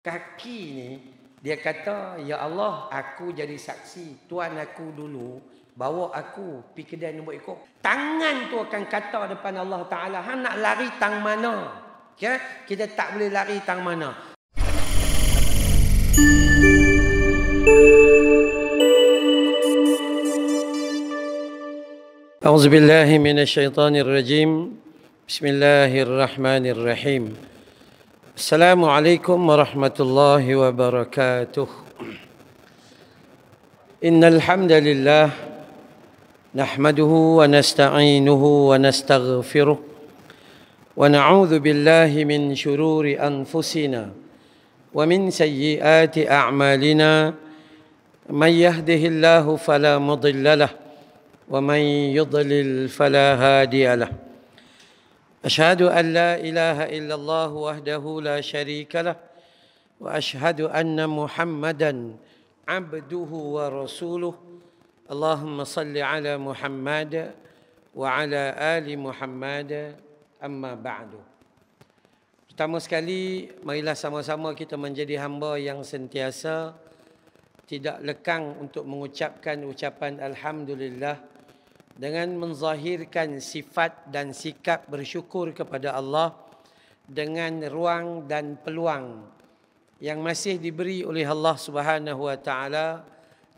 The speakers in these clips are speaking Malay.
Kaki ni, dia kata, ya Allah, aku jadi saksi. Tuan aku dulu bawa aku pergi kedai nombor ikut. Tangan tu akan kata depan Allah Ta'ala, hang nak lari tang mana? Ya? Kita tak boleh lari tang mana. A'udzubillahi minasyaitonirrajim. Bismillahirrahmanirrahim. Assalamualaikum warahmatullahi wabarakatuh. Innal hamdalillah nahmaduhu wa nasta'inuhu wa nastaghfiruh wa na'udzu billahi min shururi anfusina wa min sayyiati a'malina. Man yahdihillahu fala mudilla lahu wa man yudlil fala hadiya lahu. أشهد أن لا إله إلا الله وحده لا شريك له وأشهد أن محمدا عبده ورسوله. اللهم صل على محمد وعلى آل محمد أما بعد. Pertama sekali, marilah sama-sama kita menjadi hamba yang sentiasa tidak lekang untuk mengucapkan ucapan Alhamdulillah, dengan menzahirkan sifat dan sikap bersyukur kepada Allah dengan ruang dan peluang yang masih diberi oleh Allah Subhanahu wa taala.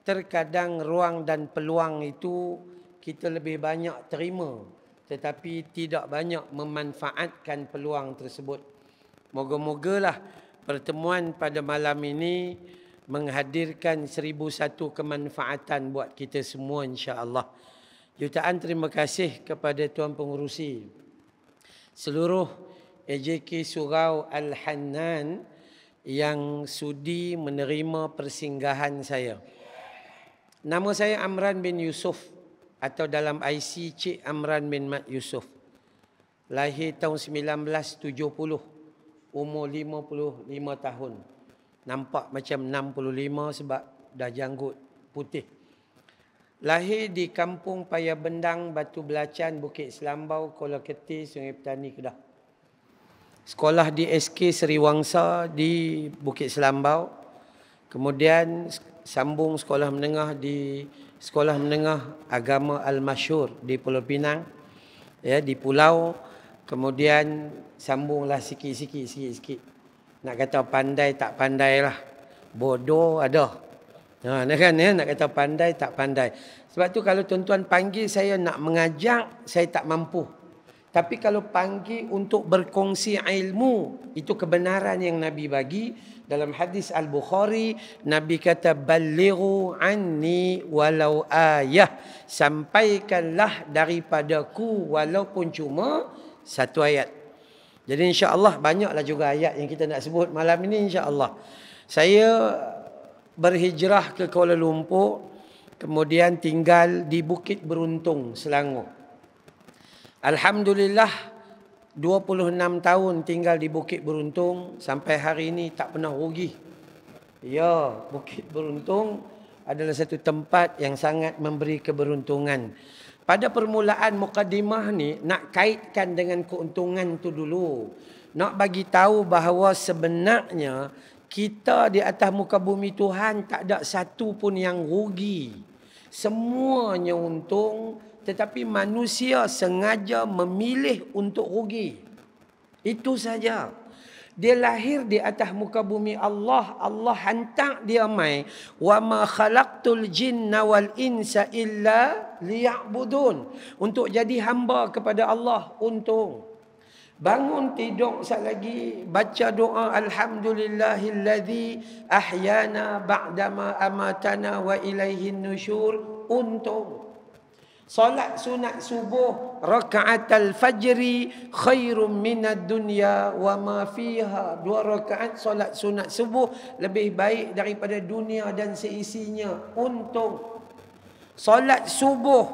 Terkadang ruang dan peluang itu kita lebih banyak terima, tetapi tidak banyak memanfaatkan peluang tersebut. Moga-mogalah pertemuan pada malam ini menghadirkan 1001 kemanfaatan buat kita semua, insya-Allah. Jutaan terima kasih kepada Tuan Pengerusi, seluruh AJK Surau Al-Hannan yang sudi menerima persinggahan saya. Nama saya Amran bin Yusuf atau dalam IC Cik Amran bin Mat Yusuf. Lahir tahun 1970, umur 55 tahun. Nampak macam 65 sebab dah janggut putih. Lahir di Kampung Paya Bendang, Batu Belacan, Bukit Selambau, Kuala Ketis, Sungai Petani, Kedah. Sekolah di SK Seri Wangsa di Bukit Selambau. Kemudian sambung sekolah menengah di Sekolah Menengah Agama Al-Masyhur di Pulau Pinang, ya, di Pulau. Kemudian sambunglah sikit-sikit. Nak kata pandai tak pandai lah. Bodoh ada. Kan, ya, nak kata pandai tak pandai. Sebab tu kalau tuan-tuan panggil saya nak mengajak, saya tak mampu. Tapi kalau panggil untuk berkongsi ilmu, itu kebenaran yang Nabi bagi. Dalam hadis Al-Bukhari, Nabi kata, "Ballighu anni walau ayah." Sampaikanlah daripadaku walaupun cuma satu ayat. Jadi insya-Allah banyaklah juga ayat yang kita nak sebut malam ini, insya-Allah. Saya berhijrah ke Kuala Lumpur, kemudian tinggal di Bukit Beruntung, Selangor. Alhamdulillah, 26 tahun tinggal di Bukit Beruntung, sampai hari ini tak pernah rugi. Ya, Bukit Beruntung adalah satu tempat yang sangat memberi keberuntungan. Pada permulaan mukadimah ni, nak kaitkan dengan keuntungan tu dulu. Nak bagi tahu bahawa sebenarnya kita di atas muka bumi Tuhan tak ada satu pun yang rugi. Semuanya untung, tetapi manusia sengaja memilih untuk rugi. Itu saja. Dia lahir di atas muka bumi Allah. Allah hantar dia mai. Wa ma khalaqtul jinna wal insa illa liya'budun. Untuk jadi hamba kepada Allah, untung. Bangun tidur sekali lagi, baca doa Alhamdulillahilladzi ahyana ba'dama amatana wa ilaihin nusyur, untung. Solat sunat subuh raka'atal fajri khairum minad dunya wa ma fiha. 2 rakaat solat sunat subuh lebih baik daripada dunia dan seisinya, untung. Solat subuh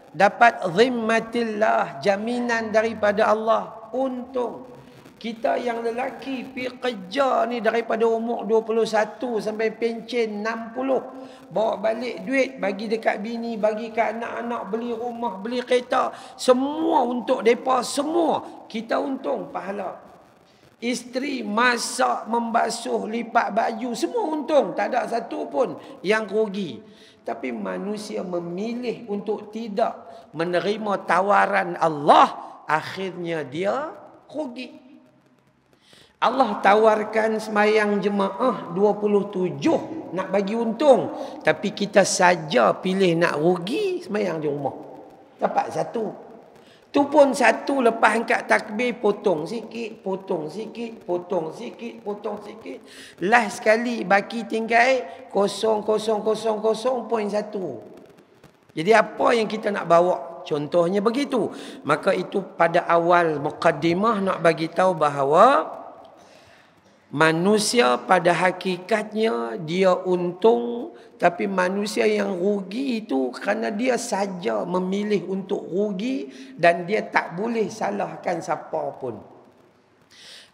dapat zimmatillah, jaminan daripada Allah, untung. Kita yang lelaki pergi kerja ni daripada umur 21 sampai pencen 60. Bawa balik duit, bagi dekat bini, bagi kat anak-anak, beli rumah, beli kereta. Semua untuk mereka, semua. Kita untung pahala. Isteri masak, membasuh, lipat baju, semua untung. Tak ada satu pun yang rugi. Tapi manusia memilih untuk tidak menerima tawaran Allah, akhirnya dia rugi. Allah tawarkan semayang jemaah 27 nak bagi untung. Tapi kita saja pilih nak rugi semayang di rumah. Dapat satu. Tu pun satu, lepas angkat takbir potong sikit, potong sikit, potong sikit, potong sikit. Last sekali baki tinggal 0,0000.1. Jadi apa yang kita nak bawa? Contohnya begitu. Maka itu pada awal muqaddimah nak bagi tahu bahawa manusia pada hakikatnya dia untung, tapi manusia yang rugi itu kerana dia saja memilih untuk rugi dan dia tak boleh salahkan siapa pun.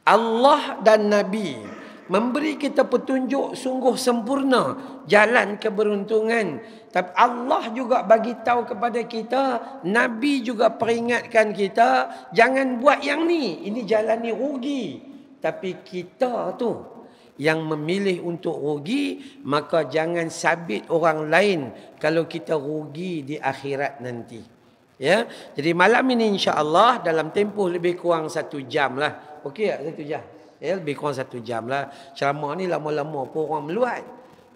Allah dan Nabi memberi kita petunjuk sungguh sempurna jalan keberuntungan. Tapi Allah juga bagi tahu kepada kita, Nabi juga peringatkan kita, jangan buat yang ni, ini jalan ni rugi. Tapi kita tu yang memilih untuk rugi, maka jangan sabit orang lain kalau kita rugi di akhirat nanti. Ya, jadi malam ini insya-Allah dalam tempoh lebih kurang 1 jam lah. Okey tak 1 jam? Ya, lebih kurang 1 jam lah. Ceramah ni lama-lama pun orang meluat.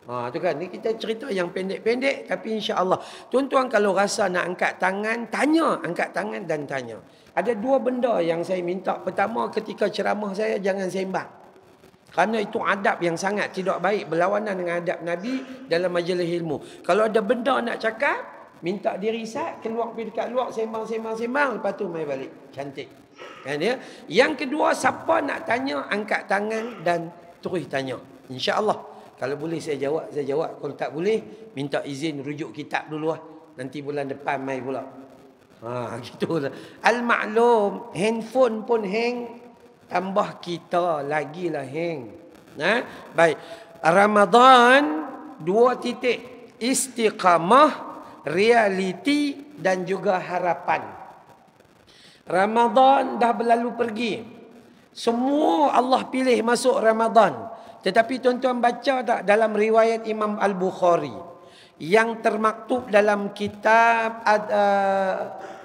Tu kan, ni kita cerita yang pendek-pendek tapi insya-Allah. Tuan-tuan kalau rasa nak angkat tangan, tanya, angkat tangan dan tanya. Ada 2 benda yang saya minta. Pertama, ketika ceramah saya jangan sembang. Kerana itu adab yang sangat tidak baik, berlawanan dengan adab Nabi dalam majlis ilmu. Kalau ada benda nak cakap, minta dirisat, keluar pergi dekat luar, sembang, lepas tu mai balik. Cantik. Kan dia? Yang kedua, siapa nak tanya, angkat tangan dan terus tanya. InsyaAllah. Kalau boleh saya jawab, saya jawab. Kalau tak boleh, minta izin rujuk kitab dulu lah. Nanti bulan depan mai pula. Gitulah. Al-maklum, handphone pun hang, tambah kita lagilah hang. Baik. Ramadan 2 titik. Istiqamah, realiti dan juga harapan. Ramadan dah berlalu pergi. Semua Allah pilih masuk Ramadan. Tetapi tuan-tuan baca tak dalam riwayat Imam Al-Bukhari yang termaktub dalam kitab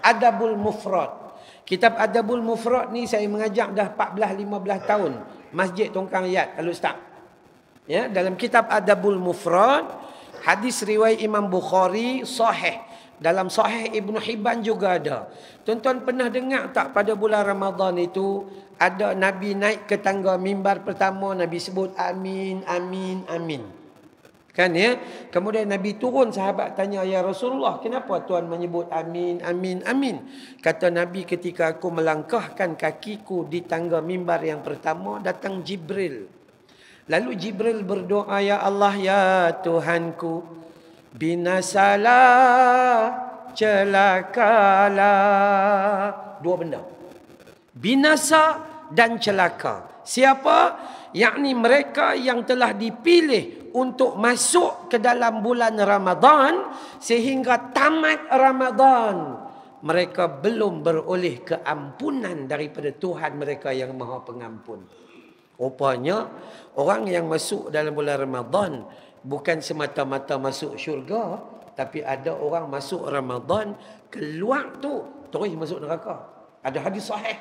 Adabul Mufrad. Kitab Adabul Mufrad ni saya mengajar dah 14-15 tahun. Masjid Tongkang Yat Al-Ustaz. Ya, dalam kitab Adabul Mufrad, hadis riwayat Imam Bukhari sahih. Dalam Sahih Ibn Hibban juga ada. Tuan-tuan pernah dengar tak pada bulan Ramadan itu ada Nabi naik ke tangga mimbar pertama, Nabi sebut amin, amin, amin. Kan ya? Kemudian Nabi turun, sahabat tanya, ya Rasulullah, kenapa Tuhan menyebut amin, amin, amin? Kata Nabi, ketika aku melangkahkan kakiku di tangga mimbar yang pertama, datang Jibril. Lalu Jibril berdoa, ya Allah, ya Tuhanku, binasalah, celakalah. 2 benda. Binasa dan celaka. Siapa? Yakni mereka yang telah dipilih untuk masuk ke dalam bulan Ramadan sehingga tamat Ramadan. Mereka belum beroleh keampunan daripada Tuhan mereka yang Maha Pengampun. Rupanya orang yang masuk dalam bulan Ramadan bukan semata-mata masuk syurga, tapi ada orang masuk Ramadan, keluar tu terus masuk neraka. Ada hadis sahih.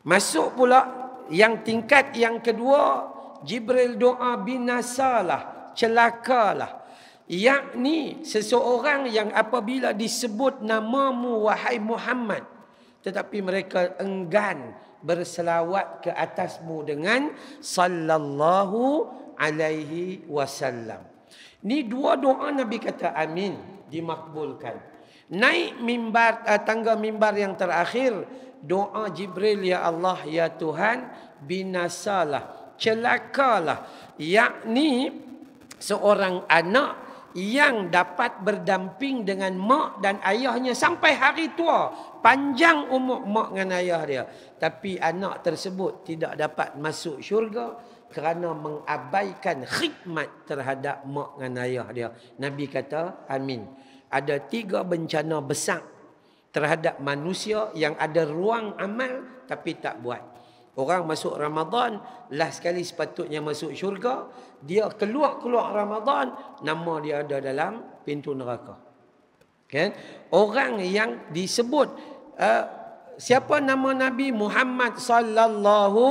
Masuk pula yang tingkat yang kedua, Jibril doa binasalah, celakalah. Yakni seseorang yang apabila disebut namamu wahai Muhammad, tetapi mereka enggan berselawat ke atasmu dengan sallallahu alaihi wasallam. Ni 2 doa Nabi kata amin, dimakbulkan. Naik mimbar, tangga mimbar yang terakhir, doa Jibril, ya Allah, ya Tuhan, binasalah, celakalah. Yakni seorang anak yang dapat berdamping dengan mak dan ayahnya sampai hari tua, panjang umur mak dengan ayah dia, tapi anak tersebut tidak dapat masuk syurga kerana mengabaikan khidmat terhadap mak dan ayah dia. Nabi kata amin. Ada 3 bencana besar terhadap manusia yang ada ruang amal tapi tak buat. Orang masuk Ramadan, last sekali sepatutnya masuk syurga, dia keluar Ramadan, nama dia ada dalam pintu neraka. Kan? Orang yang disebut siapa nama Nabi Muhammad sallallahu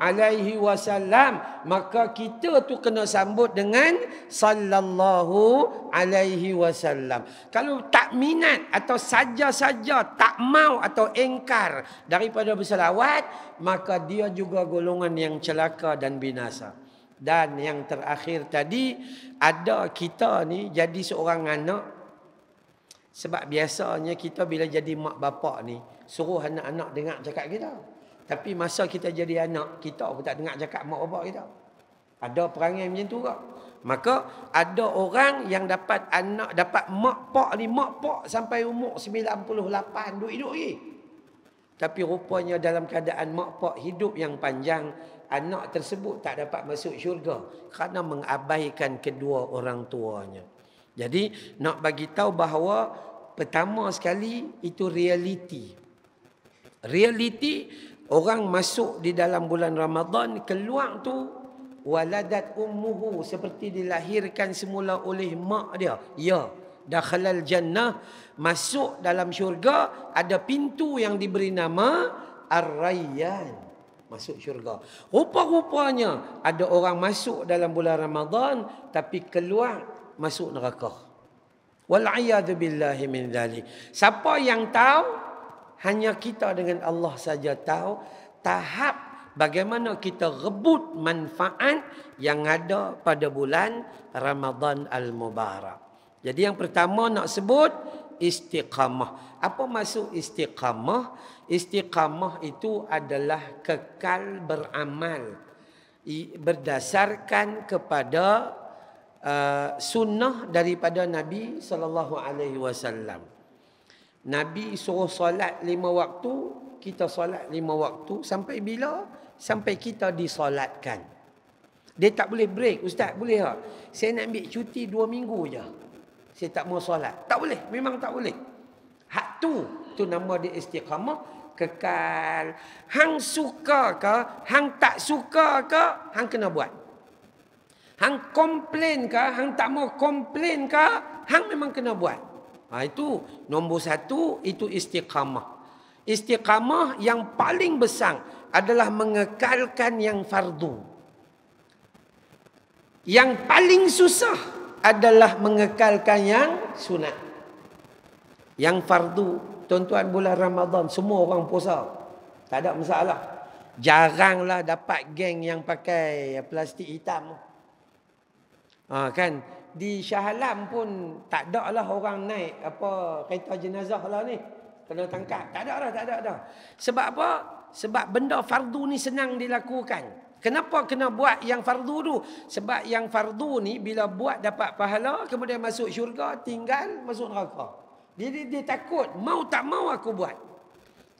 alaihi wasallam, maka kita tu kena sambut dengan sallallahu alaihi wasallam. Kalau tak minat atau saja-saja tak mau atau engkar daripada berselawat, maka dia juga golongan yang celaka dan binasa. Dan yang terakhir tadi, ada kita ni jadi seorang anak. Sebab biasanya kita bila jadi mak bapak ni, suruh anak-anak dengar cakap kita. Tapi masa kita jadi anak, kita pun tak dengar cakap mak bapak kita. Ada perangai macam tu ke? Maka ada orang yang dapat anak, dapat mak pak sampai umur 98 duduk lagi. Tapi rupanya dalam keadaan mak pak hidup yang panjang, anak tersebut tak dapat masuk syurga kerana mengabaikan kedua orang tuanya. Jadi nak bagi tahu bahawa pertama sekali itu realiti. Realiti orang masuk di dalam bulan Ramadan, keluar tu waladat ummuhu, seperti dilahirkan semula oleh mak dia. Ya, dakhalal jannah, masuk dalam syurga, ada pintu yang diberi nama Ar-Rayyan, masuk syurga. Rupa-rupanya ada orang masuk dalam bulan Ramadan tapi keluar masuk neraka. Wal'iyadu billahi min dhalik. Siapa yang tahu? Hanya kita dengan Allah saja tahu tahap bagaimana kita rebut manfaat yang ada pada bulan Ramadan al-Mubarak. Jadi yang pertama nak sebut istiqamah. Apa maksud istiqamah? Istiqamah itu adalah kekal beramal berdasarkan kepada sunnah daripada Nabi SAW. Nabi suruh solat 5 waktu, kita solat 5 waktu. Sampai bila? Sampai kita disolatkan. Dia tak boleh break. Ustaz, boleh tak? Saya nak ambil cuti 2 minggu je, saya tak mau solat. Tak boleh, memang tak boleh. Hak tu nama dia istiqamah, kekal. Hang suka ke, hang tak suka ke, hang kena buat. Hang komplain ke, hang tak mau komplain ke, hang memang kena buat. Itu nombor 1, itu istiqamah. Istiqamah yang paling besar adalah mengekalkan yang fardu. Yang paling susah adalah mengekalkan yang sunat. Yang fardu, tuan-tuan, bulan Ramadan semua orang puasa, tak ada masalah. Jaranglah dapat geng yang pakai plastik hitam. Kan? Di Shah Alam pun tak ada lah orang naik kereta jenazah lah ni, kena tangkap. Tak ada dah. Sebab apa? Sebab benda fardu ni senang dilakukan. Kenapa kena buat yang fardu tu? Sebab yang fardu ni bila buat dapat pahala, kemudian masuk syurga, tinggal masuk neraka. Dia takut, mau tak mau aku buat.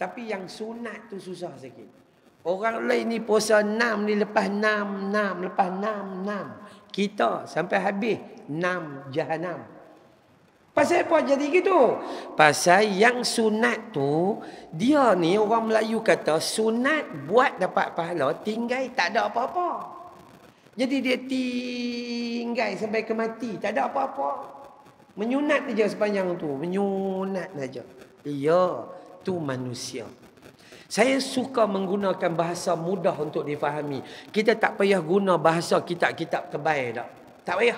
Tapi yang sunat tu susah sikit. Orang lain ni puasa 6 ni, lepas 6, lepas 6. Kita sampai habis 6 jahanam. Pasal apa jadi gitu? Pasal yang sunat tu, dia ni orang Melayu kata sunat buat dapat pahala, tinggal tak ada apa-apa. Jadi dia tinggal sampai ke mati, tak ada apa-apa. Menyunat saja sepanjang tu, menyunat saja. Ya, tu manusia. Saya suka menggunakan bahasa mudah untuk difahami. Kita tak payah guna bahasa kitab-kitab tebal tak. Tak payah.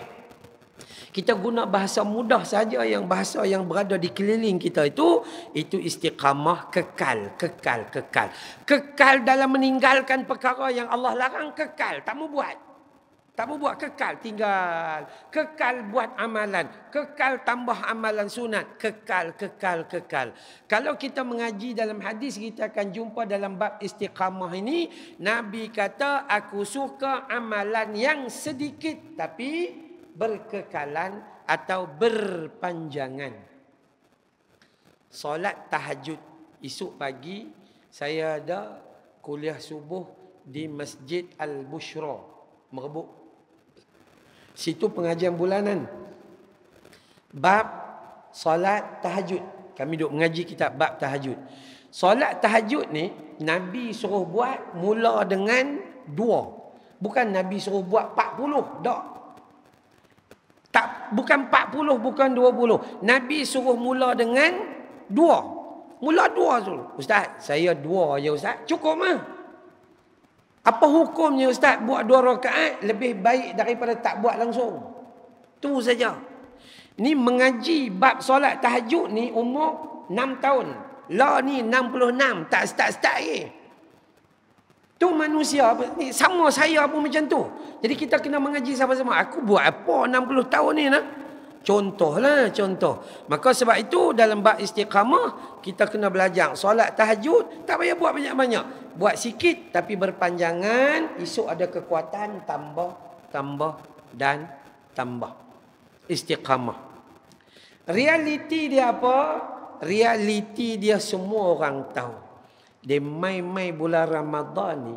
Kita guna bahasa mudah saja, yang bahasa yang berada di keliling kita itu istiqamah, kekal. Kekal dalam meninggalkan perkara yang Allah larang, kekal. Tak mau buat. Tak mau buat, kekal, tinggal. Kekal buat amalan. Kekal tambah amalan sunat. Kekal. Kalau kita mengaji dalam hadis, kita akan jumpa dalam bab istiqamah ini, Nabi kata, aku suka amalan yang sedikit tapi berkekalan atau berpanjangan. Solat tahajud. Esok pagi saya ada kuliah subuh di Masjid Al-Bushra, Merebuk. Situ pengajian bulanan bab solat tahajud. Kami duk mengaji kitab bab tahajud. Solat tahajud ni Nabi suruh buat mula dengan 2. Bukan Nabi suruh buat 40. Tak, bukan 40, bukan 20. Nabi suruh mula dengan 2. Mula 2 dulu. Ustaz, saya 2 je Ustaz. Cukup mah. Apa hukumnya Ustaz buat 2 rakaat lebih baik daripada tak buat langsung? Tu saja. Ni mengaji bab solat tahajud ni umur 6 tahun. Lah ni 66, tak start lagi. Tu manusia ni, sama saya pun macam tu. Jadi kita kena mengaji sama-sama. Aku buat apa 60 tahun ni nak? Contohlah, contoh. Maka sebab itu dalam bab istiqamah kita kena belajar solat tahajud tak payah buat banyak-banyak. Buat sikit tapi berpanjangan, esok ada kekuatan tambah dan tambah. Istiqamah. Realiti dia apa? Realiti dia semua orang tahu. Dia mai-mai bulan Ramadan ni,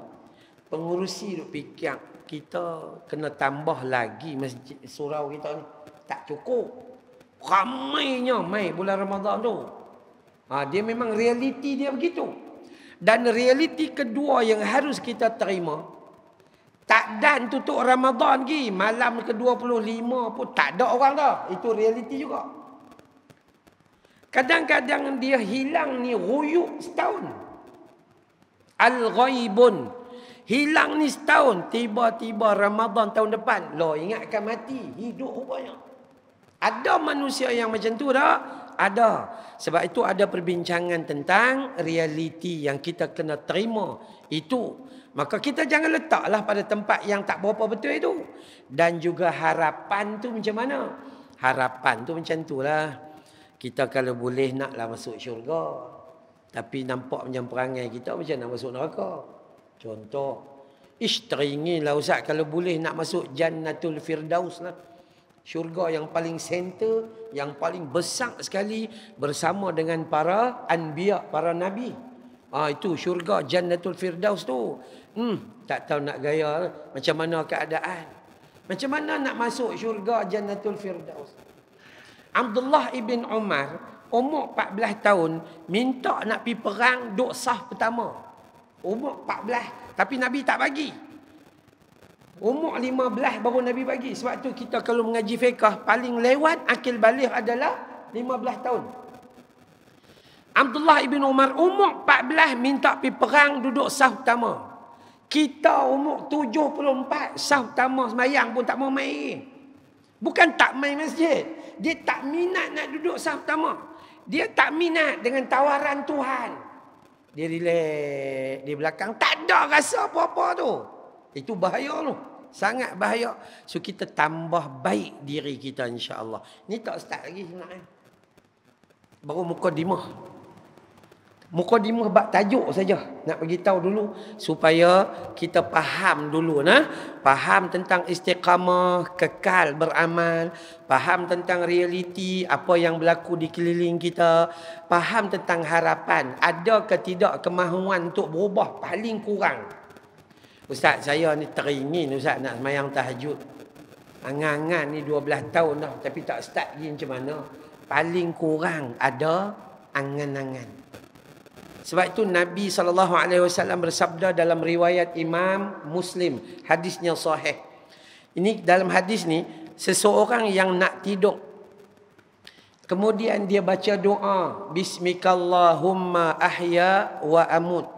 pengurusi duk fikir kita kena tambah lagi masjid surau kita ni. Tak cukup. Ramainya mai bulan Ramadan tu. Dia memang realiti dia begitu. Dan realiti kedua yang harus kita terima, tak dan tutup Ramadan lagi, malam ke-25 pun tak ada orang dah. Itu realiti juga. Kadang-kadang dia hilang ni ruyuk setahun. Al-ghaibun. Hilang ni setahun. Tiba-tiba Ramadan tahun depan. Loh, ingatkan mati. Hidup rupanya. Ada manusia yang macam tu tak? Ada. Sebab itu ada perbincangan tentang realiti yang kita kena terima. Itu. Maka kita jangan letaklah pada tempat yang tak berapa betul itu. Dan juga harapan tu macam mana? Harapan tu macam tu lah. Kita kalau boleh naklah masuk syurga. Tapi nampak macam perangai kita macam nak masuk neraka. Contoh. Teringin lah Ustaz kalau boleh nak masuk Jannatul Firdaus lah. Syurga yang paling center, yang paling besar sekali bersama dengan para anbiya, para nabi. Itu syurga Jannatul Firdaus tu. Tak tahu nak gaya macam mana keadaan. Macam mana nak masuk syurga Jannatul Firdaus? Abdullah ibn Umar umur 14 tahun minta nak pergi perang duk saf pertama. Umur 14 tapi Nabi tak bagi. Umur 15 baru Nabi bagi. Sebab tu kita kalau mengaji fiqh paling lewat akil baligh adalah 15 tahun. Abdullah ibn Umar umur 14 minta pergi perang duduk saf pertama. Kita umur 74 saf pertama sembahyang pun tak mau main. Bukan tak main masjid. Dia tak minat nak duduk saf pertama. Dia tak minat dengan tawaran Tuhan. Dia relax di belakang. Tak ada rasa apa-apa tu. Itu bahaya tu. Sangat bahaya. So kita tambah baik diri kita insya-Allah. Ni tak start lagi sebenarnya. Baru mukadimah. Mukadimah bab tajuk saja. Nak bagi tahu dulu supaya kita faham dulu nah. Faham tentang istiqamah, kekal beramal, faham tentang realiti apa yang berlaku di keliling kita, faham tentang harapan. Ada ke tidak kemahuan untuk berubah paling kurang. Ustaz, saya ni teringin Ustaz nak sembahyang tahajud. Angan-angan ni 12 tahun dah tapi tak start lagi macam mana. Paling kurang ada angan-angan. Sebab itu Nabi SAW bersabda dalam riwayat Imam Muslim. Hadisnya sahih. Ini dalam hadis ni, seseorang yang nak tidur. Kemudian dia baca doa. Bismikallahumma ahya wa amut.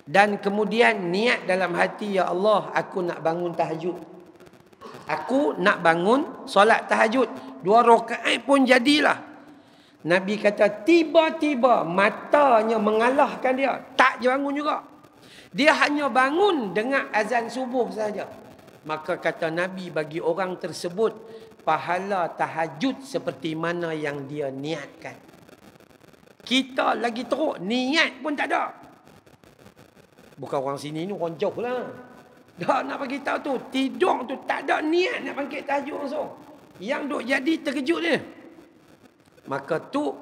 Dan kemudian niat dalam hati, ya Allah, aku nak bangun tahajud. Aku nak bangun solat tahajud. 2 rakaat pun jadilah. Nabi kata tiba-tiba matanya mengalahkan dia. Tak bangun juga. Dia hanya bangun dengan azan subuh saja. Maka kata Nabi bagi orang tersebut pahala tahajud seperti mana yang dia niatkan. Kita lagi teruk niat pun tak ada. Bukan orang sini ni, orang jauh lah. Dah nak bagi tahu tu, tidur tu tak ada niat nak bangkit tahajud langsung. Yang duk jadi terkejut dia. Maka tu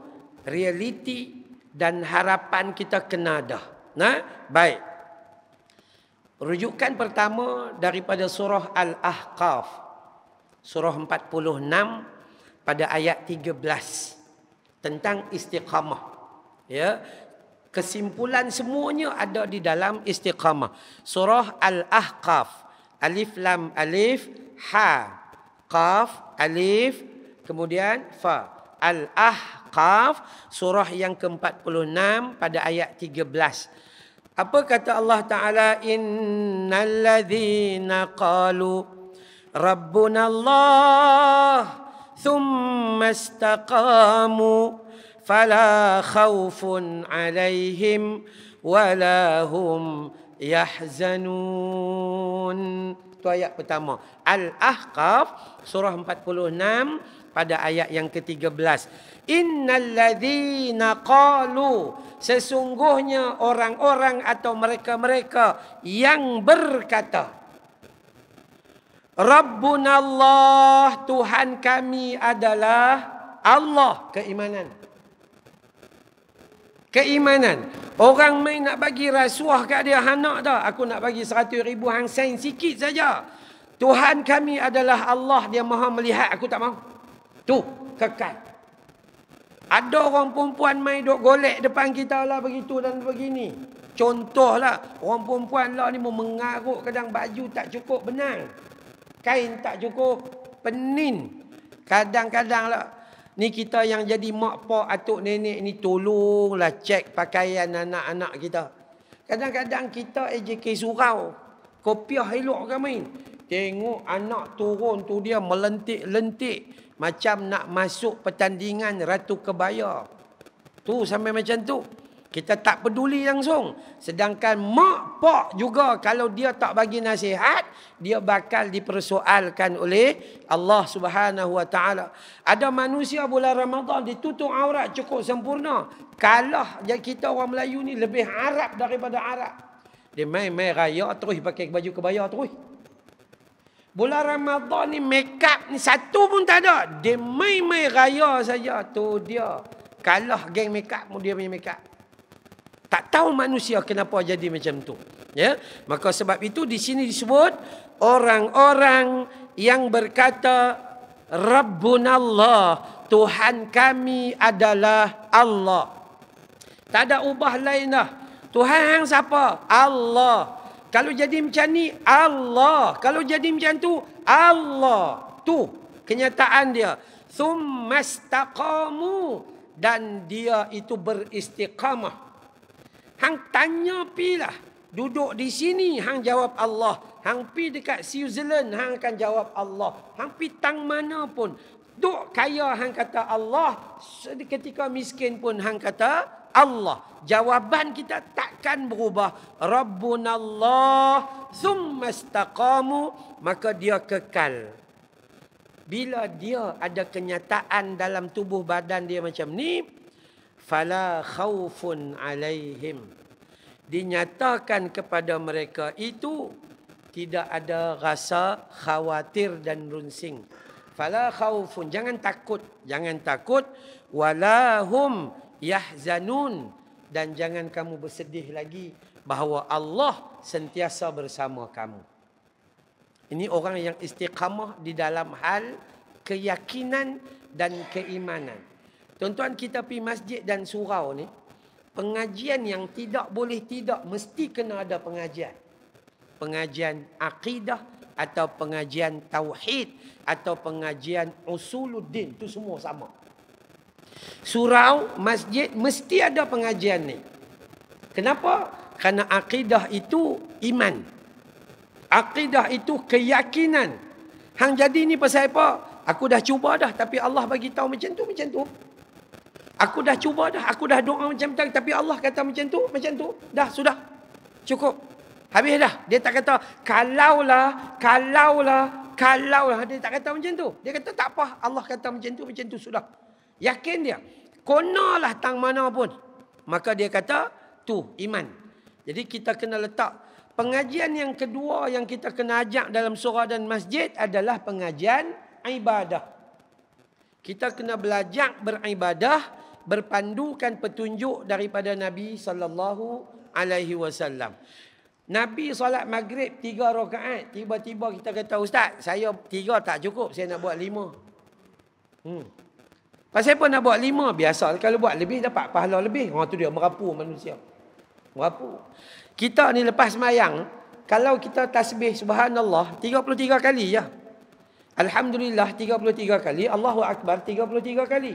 realiti dan harapan kita kena dah. Nah, baik. Rujukan pertama daripada surah Al-Ahqaf. Surah 46 pada ayat 13 tentang istiqamah. Ya. Kesimpulan semuanya ada di dalam istiqamah. Surah Al-Ahqaf. Alif Lam Alif Ha Qaf Alif kemudian Fa. Al-Ahqaf surah yang ke-46 pada ayat 13. Apa kata Allah Ta'ala? Innal ladzina qalu Rabbuna Allah thumma istaqamu fala khawfun alaihim wala hum yahzanun. Itu ayat pertama. Al-Ahqaf surah 46 pada ayat yang ke-13. Innal ladzina qalu, sesungguhnya orang-orang atau mereka-mereka yang berkata, Rabbuna Allah, Tuhan kami adalah Allah. Keimanan. Orang main nak bagi rasuah kat dia, hanak dah. Aku nak bagi 100,000 hang sen sikit saja. Tuhan kami adalah Allah, dia maha melihat. Aku tak mahu. Tu, kekal. Ada orang perempuan main duk golek depan kita lah begitu dan begini. Contohlah, orang perempuan lah ni mengarut, kadang baju tak cukup benang. Kain tak cukup penin. Kadang-kadang lah. Ni kita yang jadi mak pak atuk nenek ni tolonglah cek pakaian anak-anak kita. Kadang-kadang kita AJK surau. Kopiah elok kan main. Tengok anak turun tu dia melentik-lentik. Macam nak masuk pertandingan Ratu Kebaya. Tu sampai macam tu. Kita tak peduli langsung. Sedangkan mak pak juga kalau dia tak bagi nasihat, dia bakal dipersoalkan oleh Allah Subhanahu Wa Taala. Ada manusia bulan Ramadan ditutup aurat cukup sempurna. Kalah kita orang Melayu ni lebih Arab daripada Arab. Dia main-main raya terus pakai baju kebaya terus. Bulan Ramadan ni make up ni satu pun tak ada. Dia main-main raya saja. Tu dia. Kalah geng make up dia punya make up. Tak tahu manusia kenapa jadi macam tu. Ya, maka sebab itu di sini disebut orang-orang yang berkata Rabbunallah, Tuhan kami adalah Allah. Tak ada ubah lain dah. Tuhan siapa? Allah. Kalau jadi macam ni, Allah. Kalau jadi macam tu, Allah. Tu kenyataan dia. Tsumastaqamu, dan dia itu beristiqamah. Hang tanya pilah. Duduk di sini, hang jawab Allah. Hang pi dekat Switzerland, hang akan jawab Allah. Hang pi tang mana pun. Duk kaya, hang kata Allah. Ketika miskin pun, hang kata Allah. Jawaban kita takkan berubah. Rabbunallah thumma istaqamu, maka dia kekal. Bila dia ada kenyataan dalam tubuh badan dia macam ni, fala khaufun alaihim, dinyatakan kepada mereka itu tidak ada rasa khawatir dan runsing. Fala khaufun, jangan takut, walahum yahzanun, dan jangan kamu bersedih lagi bahawa Allah sentiasa bersama kamu. Ini orang yang istiqamah di dalam hal keyakinan dan keimanan. Tuan-tuan, kita pergi masjid dan surau ni, pengajian yang tidak boleh tidak, mesti kena ada pengajian. Pengajian akidah atau pengajian tauhid atau pengajian usuluddin, itu semua sama. Surau, masjid, mesti ada pengajian ni. Kenapa? Kerana akidah itu iman. Akidah itu keyakinan. Hang jadi ni pasal apa? Aku dah cuba dah, tapi Allah bagi tahu macam tu. Aku dah cuba dah, aku dah doa macam tu, tapi Allah kata macam tu. Dah, sudah. Cukup. Habis dah. Dia tak kata, kalaulah. Dia tak kata macam tu. Dia kata, tak apa. Allah kata macam tu, sudah. Yakin dia. Konalah tang mana pun. Maka dia kata, tu, iman. Jadi kita kena letak. Pengajian yang kedua yang kita kena ajak dalam surau dan masjid adalah pengajian ibadah. Kita kena belajar beribadah berpandukan petunjuk daripada Nabi SAW. Nabi solat maghrib 3 rakaat. Tiba-tiba kita kata, Ustaz, saya 3 tak cukup, saya nak buat 5. Pasal apa nak buat 5? Biasa kalau buat lebih dapat pahala lebih. Tu dia merapu manusia. Merapu. Kita ni lepas sembahyang, kalau kita tasbih subhanallah 33 kali ya. Alhamdulillah 33 kali, Allahu Akbar 33 kali.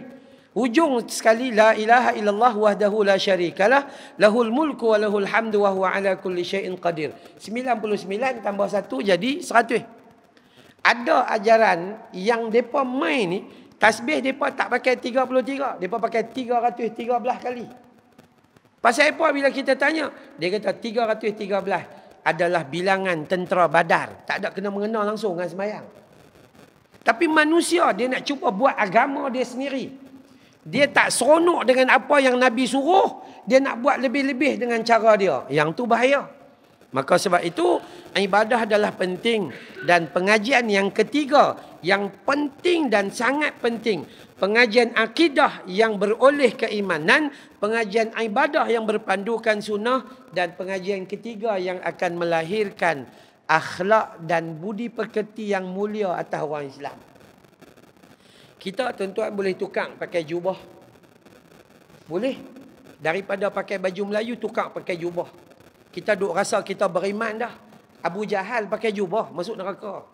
Hujung sekali la ilaha illallah wahdahu la syarikalah lahul mulku wa lahul hamdu wa huwa ala kulli syai'in qadir. 99 tambah 1 jadi 100. Ada ajaran yang depa main ni tasbih depa tak pakai 33, depa pakai 313 kali. Pasal apa bila kita tanya? Dia kata 313 adalah bilangan tentera Badar. Tak ada kena-mengena langsung dengan sembahyang. Tapi manusia dia nak cuba buat agama dia sendiri. Dia tak seronok dengan apa yang Nabi suruh. Dia nak buat lebih-lebih dengan cara dia. Yang tu bahaya. Maka sebab itu ibadah adalah penting. Dan pengajian yang ketiga yang penting dan sangat penting, pengajian akidah yang beroleh keimanan, pengajian ibadah yang berpandukan sunnah, dan pengajian ketiga yang akan melahirkan akhlak dan budi pekerti yang mulia atas orang Islam. Kita tuan-tuan boleh tukar pakai jubah. Boleh. Daripada pakai baju Melayu tukar pakai jubah. Kita duk rasa kita beriman dah. Abu Jahal pakai jubah masuk neraka.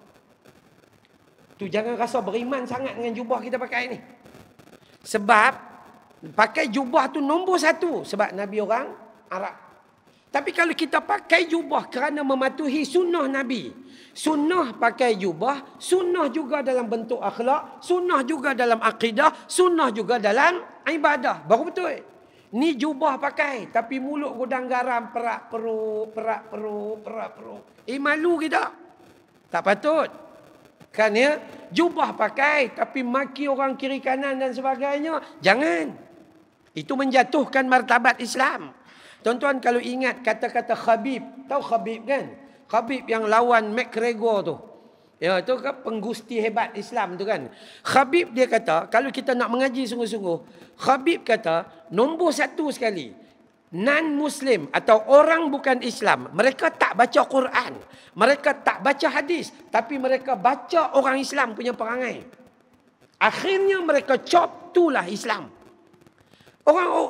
Tu jangan rasa beriman sangat dengan jubah kita pakai ni. Sebab pakai jubah tu nombor 1 sebab Nabi orang Arab. Tapi kalau kita pakai jubah kerana mematuhi sunnah Nabi, sunnah pakai jubah, sunnah juga dalam bentuk akhlak, sunnah juga dalam akidah, sunnah juga dalam ibadah. Baru betul. Ni jubah pakai, tapi mulut gudang garam, perak perut. Malu kita. Tak patut. Kan ya? Jubah pakai, tapi maki orang kiri kanan dan sebagainya. Jangan. Itu menjatuhkan martabat Islam. Tuan-tuan kalau ingat kata-kata Khabib. Tahu Khabib kan? Khabib yang lawan McGregor tu. Ya, itu kan penggusti hebat Islam tu kan. Khabib dia kata, kalau kita nak mengaji sungguh-sungguh, Khabib kata, nombor 1 sekali, non-Muslim atau orang bukan Islam, mereka tak baca Quran, mereka tak baca hadis, tapi mereka baca orang Islam punya perangai. Akhirnya mereka cop itulah Islam.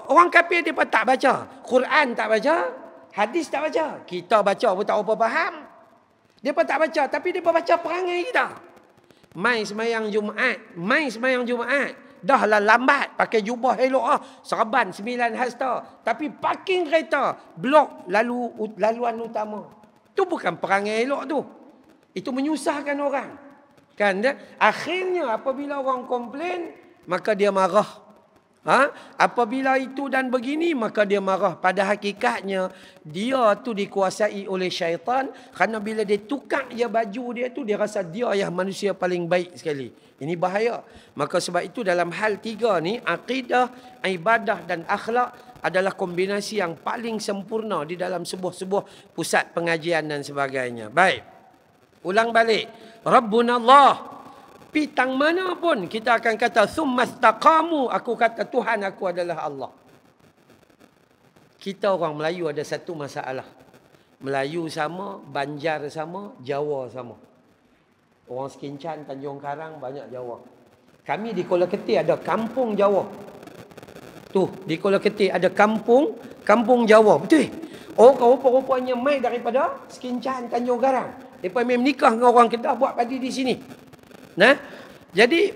Orang kafir dia tak baca. Quran tak baca. Hadis tak baca. Kita baca pun tak apa faham. Dia tak baca. Tapi dia baca perangai kita. Mai semayang Jumaat. Dah lah lambat. Pakai jubah elok. Serban 9 hasta. Tapi parking kereta. Blok laluan utama. Itu bukan perangai elok tu. Itu menyusahkan orang. Kan? Akhirnya apabila orang komplain, maka dia marah. Apabila itu dan begini, maka dia marah. Pada hakikatnya dia tu dikuasai oleh syaitan. Kerana bila dia tukar je baju dia tu, dia rasa dia yang manusia paling baik sekali. Ini bahaya. Maka sebab itu dalam hal 3 ni, akidah, ibadah dan akhlak adalah kombinasi yang paling sempurna di dalam sebuah pusat pengajian dan sebagainya. Baik. Ulang balik. Rabbuna Allah. Pitang mana pun kita akan kata summastaqamu, aku kata Tuhan aku adalah Allah. Kita orang Melayu ada satu masalah. Melayu sama, Banjar sama, Jawa sama. Orang Sekincan, Tanjung Karang banyak Jawa. Kami di Kuala Ketir ada kampung Jawa. Tu, di Kuala Ketir ada kampung Jawa. Betul? Orang rupa-rupanya mai daripada Sekincan, Tanjung Karang. Mereka mai menikah dengan orang Kedah buat padi di sini. Nah, jadi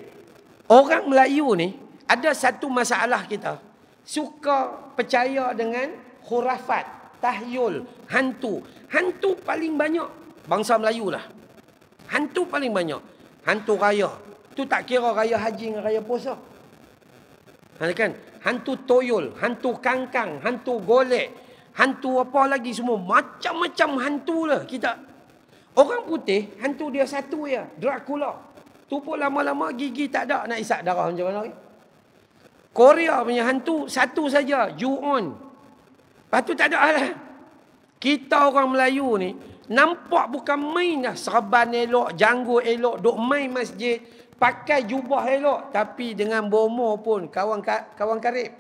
orang Melayu ni ada satu masalah kita. Suka percaya dengan khurafat, tahyul, hantu. Hantu paling banyak bangsa Melayu lah. Hantu paling banyak. Hantu raya. Tu tak kira raya haji dengan raya puasa. Kan? Hantu toyol, hantu kangkang, hantu golek, hantu apa lagi semua. Macam-macam hantu lah kita. Orang putih, hantu dia satu ya, Dracula. Tu pun lama-lama gigi tak ada, nak isap darah macam mana lagi. Korea punya hantu satu saja, Ju-on. Lepas tu tak ada lah. Kita orang Melayu ni nampak bukan main dah, serban elok, janggut elok, duk main masjid, pakai jubah elok, tapi dengan bomo pun kawan karib.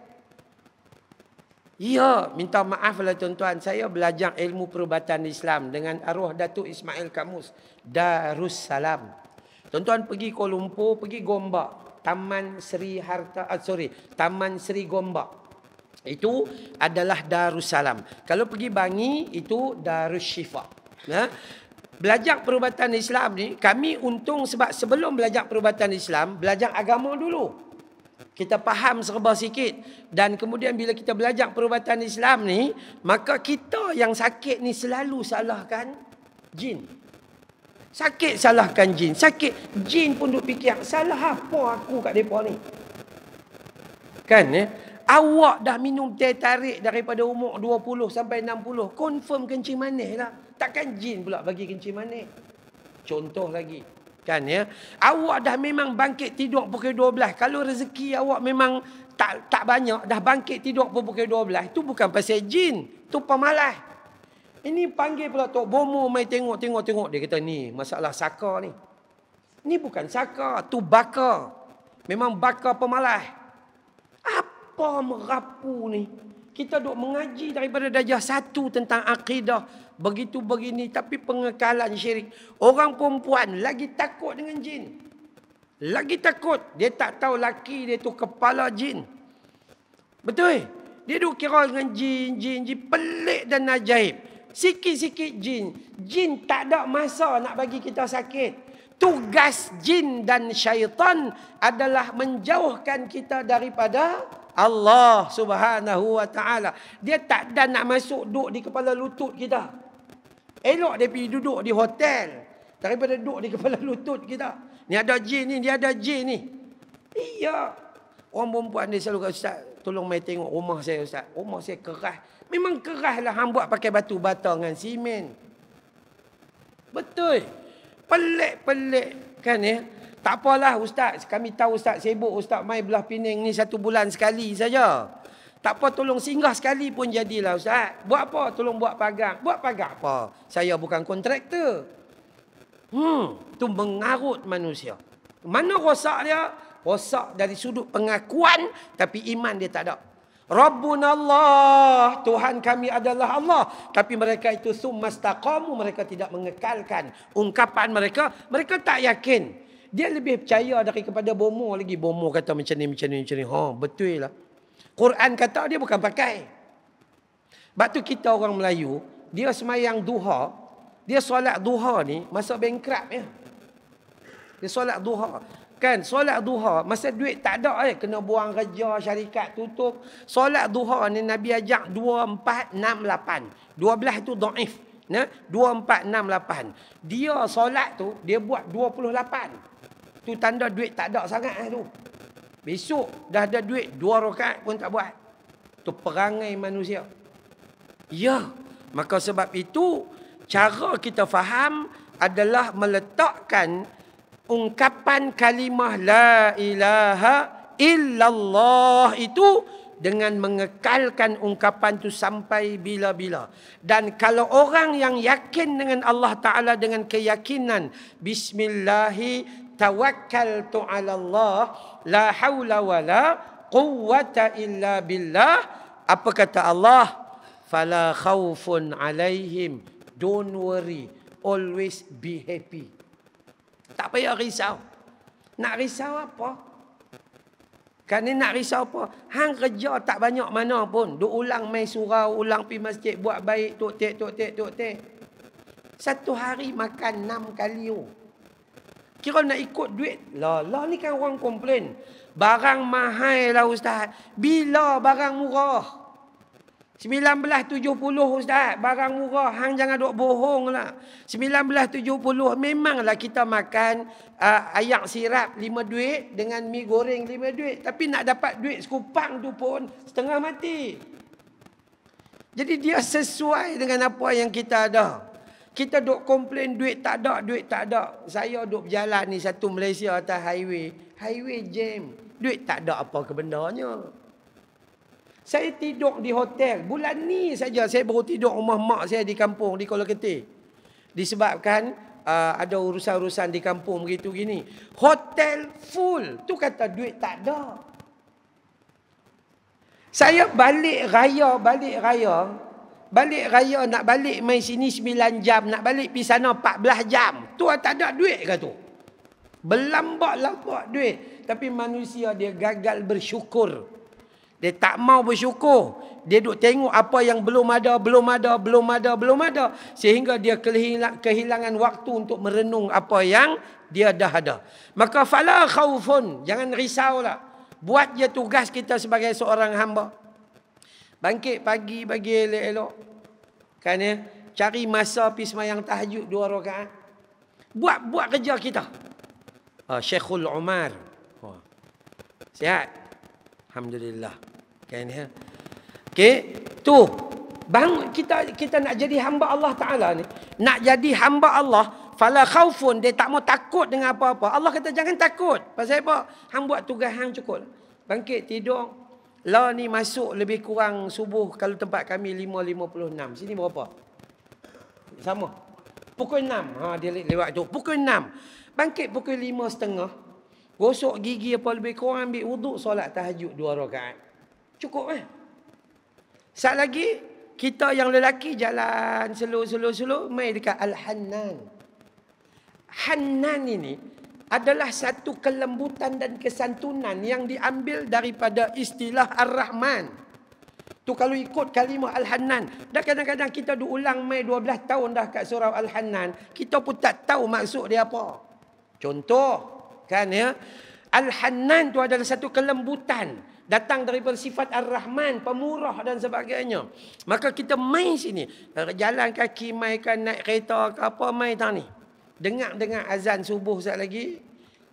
Ya, minta maaf lah tuan-tuan, saya belajar ilmu perubatan Islam dengan arwah Datuk Ismail Kamus Darussalam. Tuan-tuan pergi Kuala Lumpur, pergi Gombak. Taman Sri Taman Sri Gombak. Itu adalah Darussalam. Kalau pergi Bangi, itu Darussyifa. Belajar perubatan Islam ni, kami untung sebab sebelum belajar perubatan Islam, belajar agama dulu. Kita faham serba sikit. Dan kemudian bila kita belajar perubatan Islam ni, maka kita yang sakit ni selalu salahkan jin. Sakit salahkan jin. Sakit jin pun duk fikir, salah apa aku kat mereka ni? Kan awak dah minum teh tarik daripada umur 20 sampai 60. Confirm kencing manis lah. Takkan jin pula bagi kencing manis. Contoh lagi. Kan awak dah memang bangkit tidur pukul 12. Kalau rezeki awak memang tak banyak, dah bangkit tidur pukul 12. Itu bukan pasal jin. Itu pemalas. Ini panggil pula Tok Bomo mai tengok. Dia kata ni masalah saka ni. Ni bukan saka. Tu baka. Memang baka pemalas. Apa merapu ni? Kita duk mengaji daripada darjah 1 tentang akidah. Begitu begini. Tapi pengekalan syirik. Orang perempuan lagi takut dengan jin. Lagi takut. Dia tak tahu laki dia tu kepala jin. Betul? Dia duk kira dengan jin. Pelik dan ajaib. Sikit-sikit jin. Jin tak ada masa nak bagi kita sakit. Tugas jin dan syaitan adalah menjauhkan kita daripada Allah Subhanahu wa ta'ala. Dia tak ada nak masuk duduk di kepala lutut kita. Elok dia pergi duduk di hotel daripada duduk di kepala lutut kita. Ni ada jin ni, dia ada jin ni. Iya. Orang perempuan dia selalu kata, Ustaz, tolong mai tengok rumah saya, Ustaz. Rumah saya keras. Memang keras lah, hang buat pakai batu bata dengan simen. Betul. Pelik-pelik kan Tak apalah Ustaz, kami tahu Ustaz sibuk, Ustaz mai belah Pening ni 1 bulan sekali saja. Tak apa, tolong singgah sekali pun jadilah Ustaz. Buat apa? Tolong buat pagar. Buat pagar apa? Saya bukan kontraktor. Tu mengarut manusia. Mana rosak dia? Rosak dari sudut pengakuan, tapi iman dia tak ada. Rabbuna Allah, Tuhan kami adalah Allah. Tapi mereka itu summastaqamu, mereka tidak mengekalkan ungkapan mereka. Mereka tak yakin. Dia lebih percaya daripada bomo lagi. Bomo kata macam ni. Betul lah. Quran kata dia bukan pakai. Sebab tu kita orang Melayu, dia semayang duha, dia solat duha ni masuk bankrupt ya. Dia solat duha. Kan, solat duha, masa duit tak ada kena buang kerja, syarikat tutup. Solat duha ni Nabi ajak 2, 4, 6, 8. 12 tu dhaif. 2, 4, 6, 8. Dia solat tu, dia buat 28. Tu tanda duit tak ada sangat tu. Besok dah ada duit 2 rakaat pun tak buat. Tu perangai manusia. Ya, maka sebab itu cara kita faham adalah meletakkan ungkapan kalimah la ilaha illallah itu dengan mengekalkan ungkapan itu sampai bila-bila. Dan kalau orang yang yakin dengan Allah Ta'ala dengan keyakinan Bismillahi tawakkaltu ala Allah la hawla wa la quwwata illa billah. Apa kata Allah? Fala khawfun alaihim. Don't worry. Always be happy. Tak payah risau. Nak risau apa? Kan ni nak risau apa? Hang kerja tak banyak mana pun. Duk ulang main surau, ulang pergi masjid, buat baik, tok tek. Satu hari makan 6 kali. Kira nak ikut duit. Lah ni kan orang komplain. Barang mahal lah Ustaz. Bila barang murah? 1970 Ustaz, barang murah. Hang jangan duk bohong lah. 1970 memanglah kita makan ayak sirap 5 duit dengan mi goreng 5 duit. Tapi nak dapat duit sekupang tu pun setengah mati. Jadi dia sesuai dengan apa yang kita ada. Kita duk komplain duit tak ada. Saya duk berjalan ni satu Malaysia atas highway jam. Duit tak ada apa kebenarnya. Saya tidur di hotel. Bulan ni saja saya baru tidur rumah mak saya di kampung, di Kuala Ketih. Disebabkan ada urusan-urusan di kampung begitu gini. Hotel full. Tu kata duit tak ada. Saya balik raya nak balik main sini 9 jam. Nak balik pergi sana 14 jam. Tu tak ada duit ke tu? Berlambak-lambak duit. Tapi manusia dia gagal bersyukur. Dia tak mau bersyukur. Dia duk tengok apa yang belum ada. Sehingga dia kehilangan waktu untuk merenung apa yang dia dah ada. Maka fala khaufun. Jangan risaulah. Buat je tugas kita sebagai seorang hamba. Bangkit pagi bagi elok-elok. Kan ya? Cari masa pergi sembahyang tahajud 2 rakaat. Buat kerja kita. Syekhul Umar. Sihat? Alhamdulillah. Kan ya? Okey, tu. Bang kita nak jadi hamba Allah Taala ni. Nak jadi hamba Allah, fala khaufun, dia tak mau takut dengan apa-apa. Allah kata jangan takut. Pasal apa? Hang buat tugas hang cukup. Bangkit tidur. Lah ni masuk lebih kurang subuh kalau tempat kami 5.56. Sini berapa? Sama. Pukul 6. Dia lewat tu. Pukul 6. Bangkit pukul 5.30. Gosok gigi apa lebih kurang, ambil wuduk, solat tahajud 2 rakaat. Cukup Sat lagi kita yang lelaki jalan slow mai dekat Al-Hannan. Hannan ini adalah satu kelembutan dan kesantunan yang diambil daripada istilah Ar-Rahman. Tu kalau ikut kalimah Al-Hannan. Dah kadang-kadang kita ulang mai 12 tahun dah kat surau Al-Hannan. Kita pun tak tahu maksud dia apa. Contoh, kan ya. Al-Hannan tu adalah satu kelembutan. Datang daripada sifat Ar-Rahman, pemurah dan sebagainya. Maka kita mai sini. Jalan kaki, mai kan naik kereta ke apa, mai tang ni. Dengar azan subuh sekali lagi.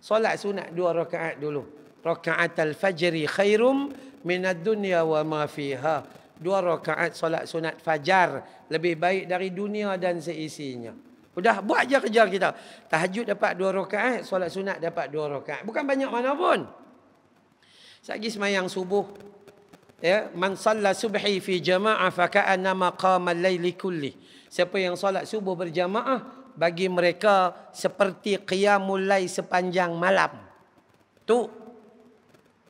Solat sunat 2 rakaat dulu. Raka'atul fajri khairum minad dunya wa ma fiha. 2 rakaat solat sunat fajar lebih baik dari dunia dan seisinya. Udah buat je kerja kita. Tahajud dapat 2 rakaat, solat sunat dapat 2 rakaat. Bukan banyak mana pun. Sagi semayang subuh. Ya, man shalla subhi fi jama'ah fa ka'annama qama al-laili kulli. Siapa yang solat subuh berjamaah, bagi mereka seperti qiyamul lail sepanjang malam. Tu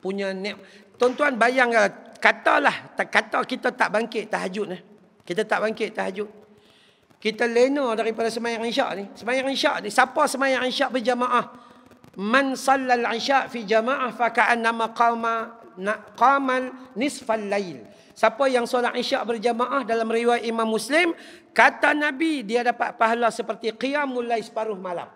punya tuan-tuan bayangkan, kata kita tak bangkit tahajud ni. Kita tak bangkit tahajud. Kita lena daripada sembahyang isyak ni. Sembahyang isyak ni, siapa sembahyang isyak berjamaah? Man sallal isyak fi jamaah fa ka'annama qamal nisfal lail. Siapa yang solat isyak berjamaah dalam riwayat Imam Muslim, kata Nabi dia dapat pahala seperti qiyamul lail separuh malam.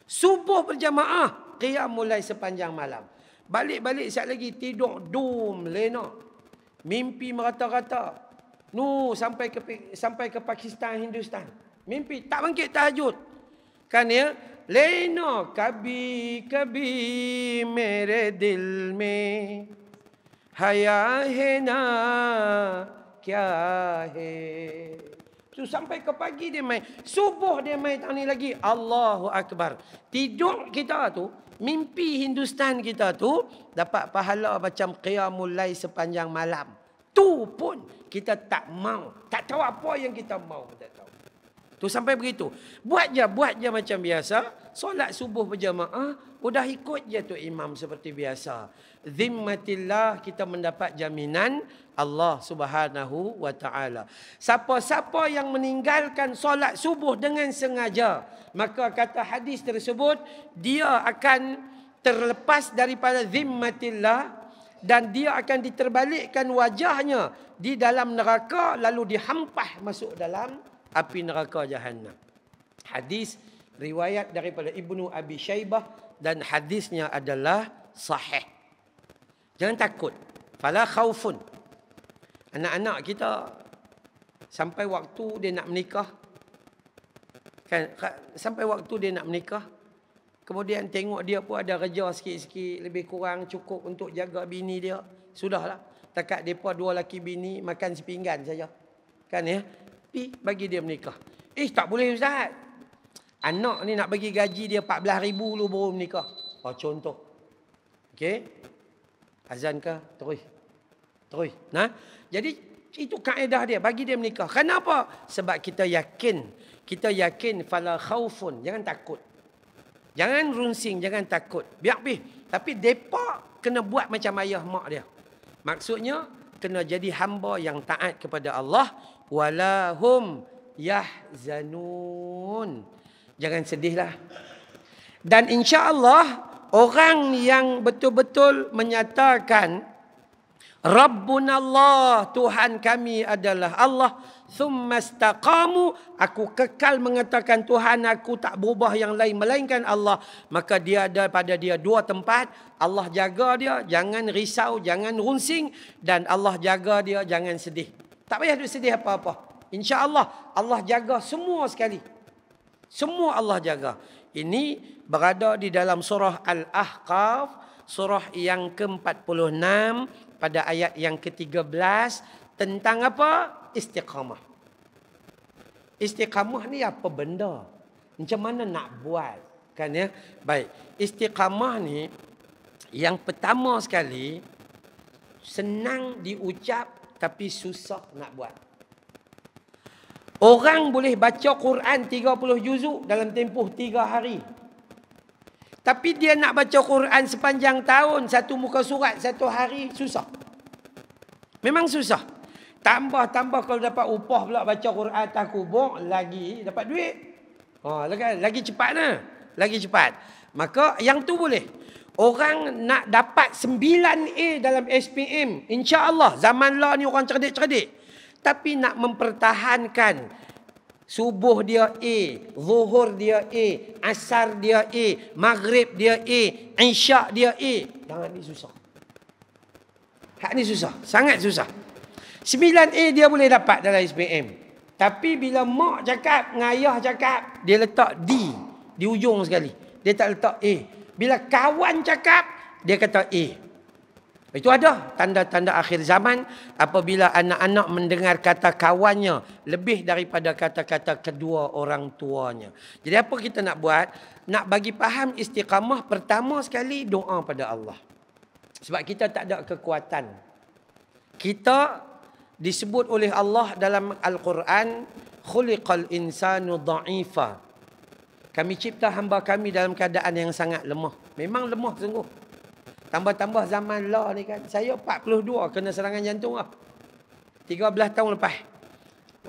Subuh berjamaah, qiyamul lail sepanjang malam. Balik-balik sekali lagi tidur dum lena. Mimpi merata-rata. Sampai ke Pakistan, Hindustan. Mimpi tak bangkit tahajud. Kan ya? Lena kabi mere dil mein haya hai na kya hai. So, sampai ke pagi dia main. Subuh dia main tani lagi. Allahu Akbar. Tidur kita tu, mimpi Hindustan kita tu, dapat pahala macam qiyamul lail sepanjang malam. Tu pun kita tak mau. Tak tahu apa yang kita mau. Tak tahu. Tu sampai begitu. Buat je macam biasa. Solat subuh berjamaah. Udah ikut je tu imam seperti biasa. Zimmatillah, kita mendapat jaminan Allah Subhanahu wa ta'ala. Siapa-siapa yang meninggalkan solat subuh dengan sengaja, maka kata hadis tersebut, dia akan terlepas daripada zimmatillah dan dia akan diterbalikkan wajahnya di dalam neraka lalu dihampah masuk dalam api neraka Jahannam. Hadis riwayat daripada Ibnu Abi Syaibah dan hadisnya adalah sahih. Jangan takut. Fala khaufun. Anak-anak kita sampai waktu dia nak menikah, kan, sampai waktu dia nak menikah, kemudian tengok dia pun ada kerja sikit-sikit, lebih kurang cukup untuk jaga bini dia. Sudahlah. Takat mereka 2 laki bini makan sepinggan saja. Kan ya? Bagi dia menikah. Tak boleh Ustaz. Anak ni nak bagi gaji dia 14,000 dulu baru menikah. Contoh. Okey. Azan ke? Terus. Nah, jadi itu kaedah dia. Bagi dia menikah. Kenapa? Sebab kita yakin. Kita yakin fala khaufun. Jangan takut. Jangan runsing. Jangan takut. Biar pergi. Tapi mereka kena buat macam ayah mak dia. Maksudnya, kena jadi hamba yang taat kepada Allah. Walahum yahzanun. Jangan sedihlah. Dan insya-Allah orang yang betul-betul menyatakan Rabbuna Allah, Tuhan kami adalah Allah, thumma istaqamu, aku kekal mengatakan Tuhan aku tak berubah yang lain melainkan Allah, maka dia ada pada dia dua tempat. Allah jaga dia, jangan risau, jangan runsing, dan Allah jaga dia, jangan sedih. Tak payah duk sedih apa-apa. Insya-Allah Allah jaga semua sekali. Semua Allah jaga. Ini berada di dalam surah Al-Ahqaf, surah yang ke-46 pada ayat yang ke-13 tentang apa? Istiqamah. Istiqamah ni apa benda? Macam mana nak buat? Kan ya? Baik. Istiqamah ni yang pertama sekali senang diucap tapi susah nak buat. Orang boleh baca Quran 30 juzuk dalam tempoh 3 hari. Tapi dia nak baca Quran sepanjang tahun, satu muka surat, satu hari, susah. Memang susah. Tambah-tambah kalau dapat upah pula baca Quran atas kubur, lagi dapat duit. Lagi cepat lah. Lagi cepat. Maka yang tu boleh. Orang nak dapat 9A dalam SPM. InsyaAllah. Zaman lah ni orang cerdik-cerdik. Tapi nak mempertahankan subuh dia A, zuhur dia A, asar dia A, maghrib dia A, isyak dia A. Jangan ni susah. Hak ni susah. Sangat susah. 9A dia boleh dapat dalam SPM. Tapi bila mak cakap, ngayah cakap, dia letak D di ujung sekali. Dia tak letak A. Bila kawan cakap, dia kata A. Itu ada tanda-tanda akhir zaman apabila anak-anak mendengar kata kawannya lebih daripada kata-kata kedua orang tuanya. Jadi apa kita nak buat? Nak bagi faham istiqamah, pertama sekali doa pada Allah. Sebab kita tak ada kekuatan. Kita disebut oleh Allah dalam Al-Quran, khuliqal insanu dha'ifa. Kami cipta hamba kami dalam keadaan yang sangat lemah. Memang lemah sungguh. Tambah-tambah zaman lah ni kan. Saya 42 kena serangan jantung lah. 13 tahun lepas.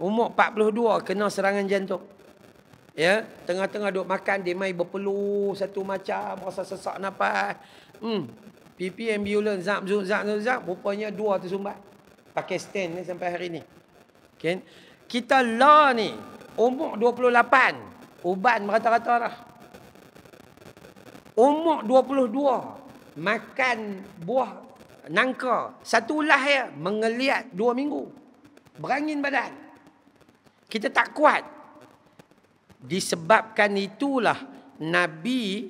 Umur 42 kena serangan jantung. Ya, tengah-tengah duk makan, dia mai berpeluh satu macam, rasa sesak nafas. PP ambulans, zap. Rupanya 2 tersumbat. Pakai stand ni sampai hari ni. Okay. Kita lah ni, umur 28. Uban merata-rata dah. Umur 22. Makan buah nangka satu ulah ya, mengeliat 2 minggu, berangin badan, kita tak kuat. Disebabkan itulah Nabi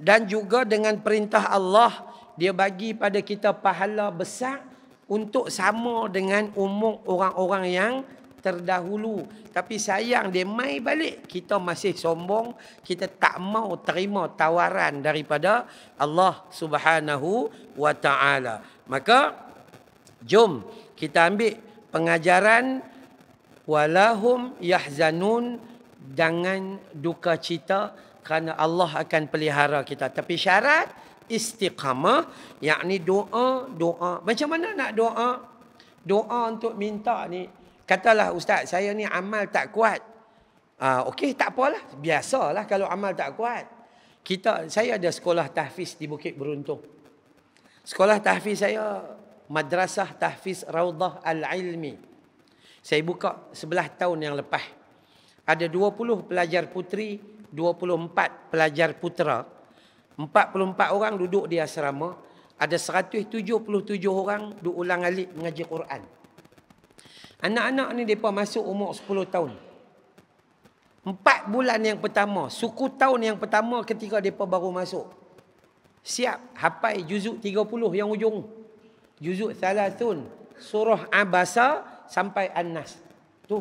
dan juga dengan perintah Allah, dia bagi pada kita pahala besar untuk sama dengan umur orang-orang yang terdahulu. Tapi sayang dia mai balik, kita masih sombong, kita tak mau terima tawaran daripada Allah Subhanahu wa taala. Maka jom kita ambil pengajaran walahum yahzanun, jangan duka cita kerana Allah akan pelihara kita. Tapi syarat istiqamah, yakni doa. Macam mana nak doa? Doa untuk minta ni, katalah ustaz, saya ni amal tak kuat. Okey, tak apalah. Biasalah kalau amal tak kuat. Saya ada sekolah tahfiz di Bukit Beruntung. Sekolah tahfiz saya Madrasah Tahfiz Raudhah Al-Ilmi. Saya buka 11 tahun yang lepas. Ada 20 pelajar puteri, 24 pelajar putera. 44 orang duduk di asrama. Ada 177 orang duduk ulang alik mengaji Quran. Anak-anak ni mereka masuk umur 10 tahun. 4 bulan yang pertama, suku tahun yang pertama ketika mereka baru masuk, siap hafal juzuk 30 yang ujung. Juzuk Thalathun, surah Abasa sampai An-Nas. Tu.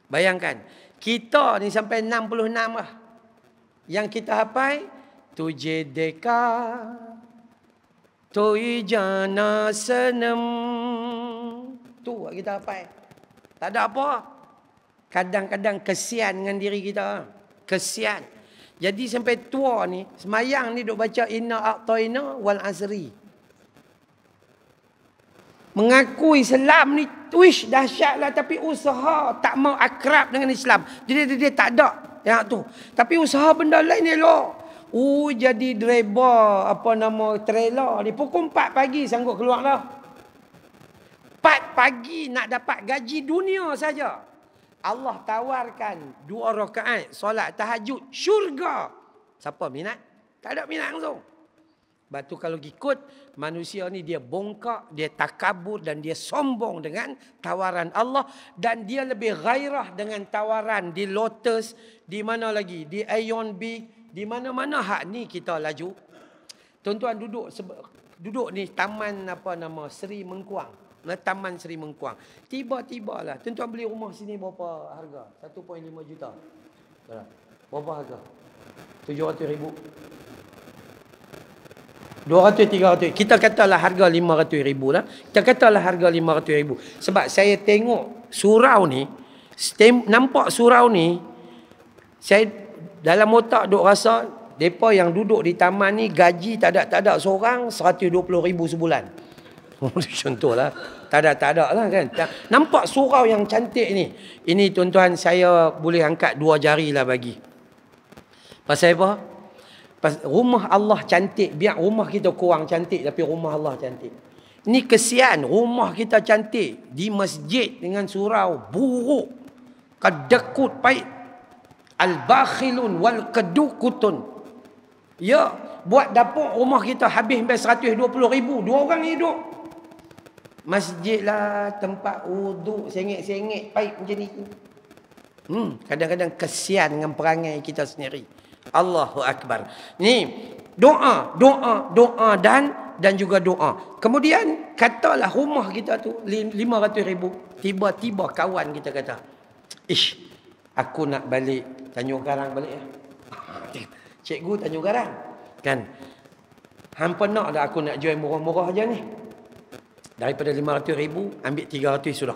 Bayangkan, kita ni sampai 66 lah. Yang kita hafal, Tujhe deka, Toi jana sanam. Tu kita hafal. Tak ada apa. Kadang-kadang kesian dengan diri kita. Kesian. Jadi sampai tua ni, semayang ni duk baca inna a'tayna wal asri. Mengaku Islam ni, wish dahsyatlah, tapi usaha tak mau akrab dengan Islam. Jadi dia tak ada yang tu. Tapi usaha benda lain elok. Jadi driver trailer ni pukul 4 pagi sanggup keluar dah. 4 pagi nak dapat gaji dunia saja. Allah tawarkan 2 rakaat solat tahajud syurga. Siapa minat? Tak ada minat langsung. Sebab tu kalau ikut manusia ni, dia bongkak, dia takabur dan dia sombong dengan tawaran Allah. Dan dia lebih gairah dengan tawaran di Lotus, di mana lagi, di Aeon Big, di mana-mana hak ni kita laju. Tuan-tuan duduk ni taman Seri Mengkuang. Taman Seri Mengkuang. Tiba-tiba lah tuan-tuan beli rumah sini berapa harga? 1.5 juta. Berapa harga? 700,000. 200-300. Kita katalah harga 500,000 lah. Kita katalah harga 500,000. Sebab saya tengok surau ni, nampak surau ni, saya dalam otak duk rasa depa yang duduk di taman ni gaji tak ada seorang 120,000 sebulan. Contohlah. Tak ada lah kan. Nampak surau yang cantik ni. Ini tuan-tuan, saya boleh angkat 2 jari lah bagi. Pasal apa? Rumah Allah cantik. Biar rumah kita kurang cantik, tapi rumah Allah cantik. Ini kesian, rumah kita cantik di masjid dengan surau buruk, kedekut pahit, al-bakhilun wal kedukutun. Ya, buat dapur rumah kita habis sampai 120,000, 2 orang hidup. Masjid lah, tempat wuduk, sengit-sengit pahit macam ni. Kadang-kadang kesian dengan perangai kita sendiri. Allahu Akbar. Ni doa dan juga doa. Kemudian katalah rumah kita tu 500,000. Tiba-tiba kawan kita kata, "Ish, aku nak balik Tanjung Karang balik ya." Cikgu Tanjung Karang. Kan? Hampa nak dah aku nak jual murah-murah aja ni. Daripada 500,000 ambil 300 sudah.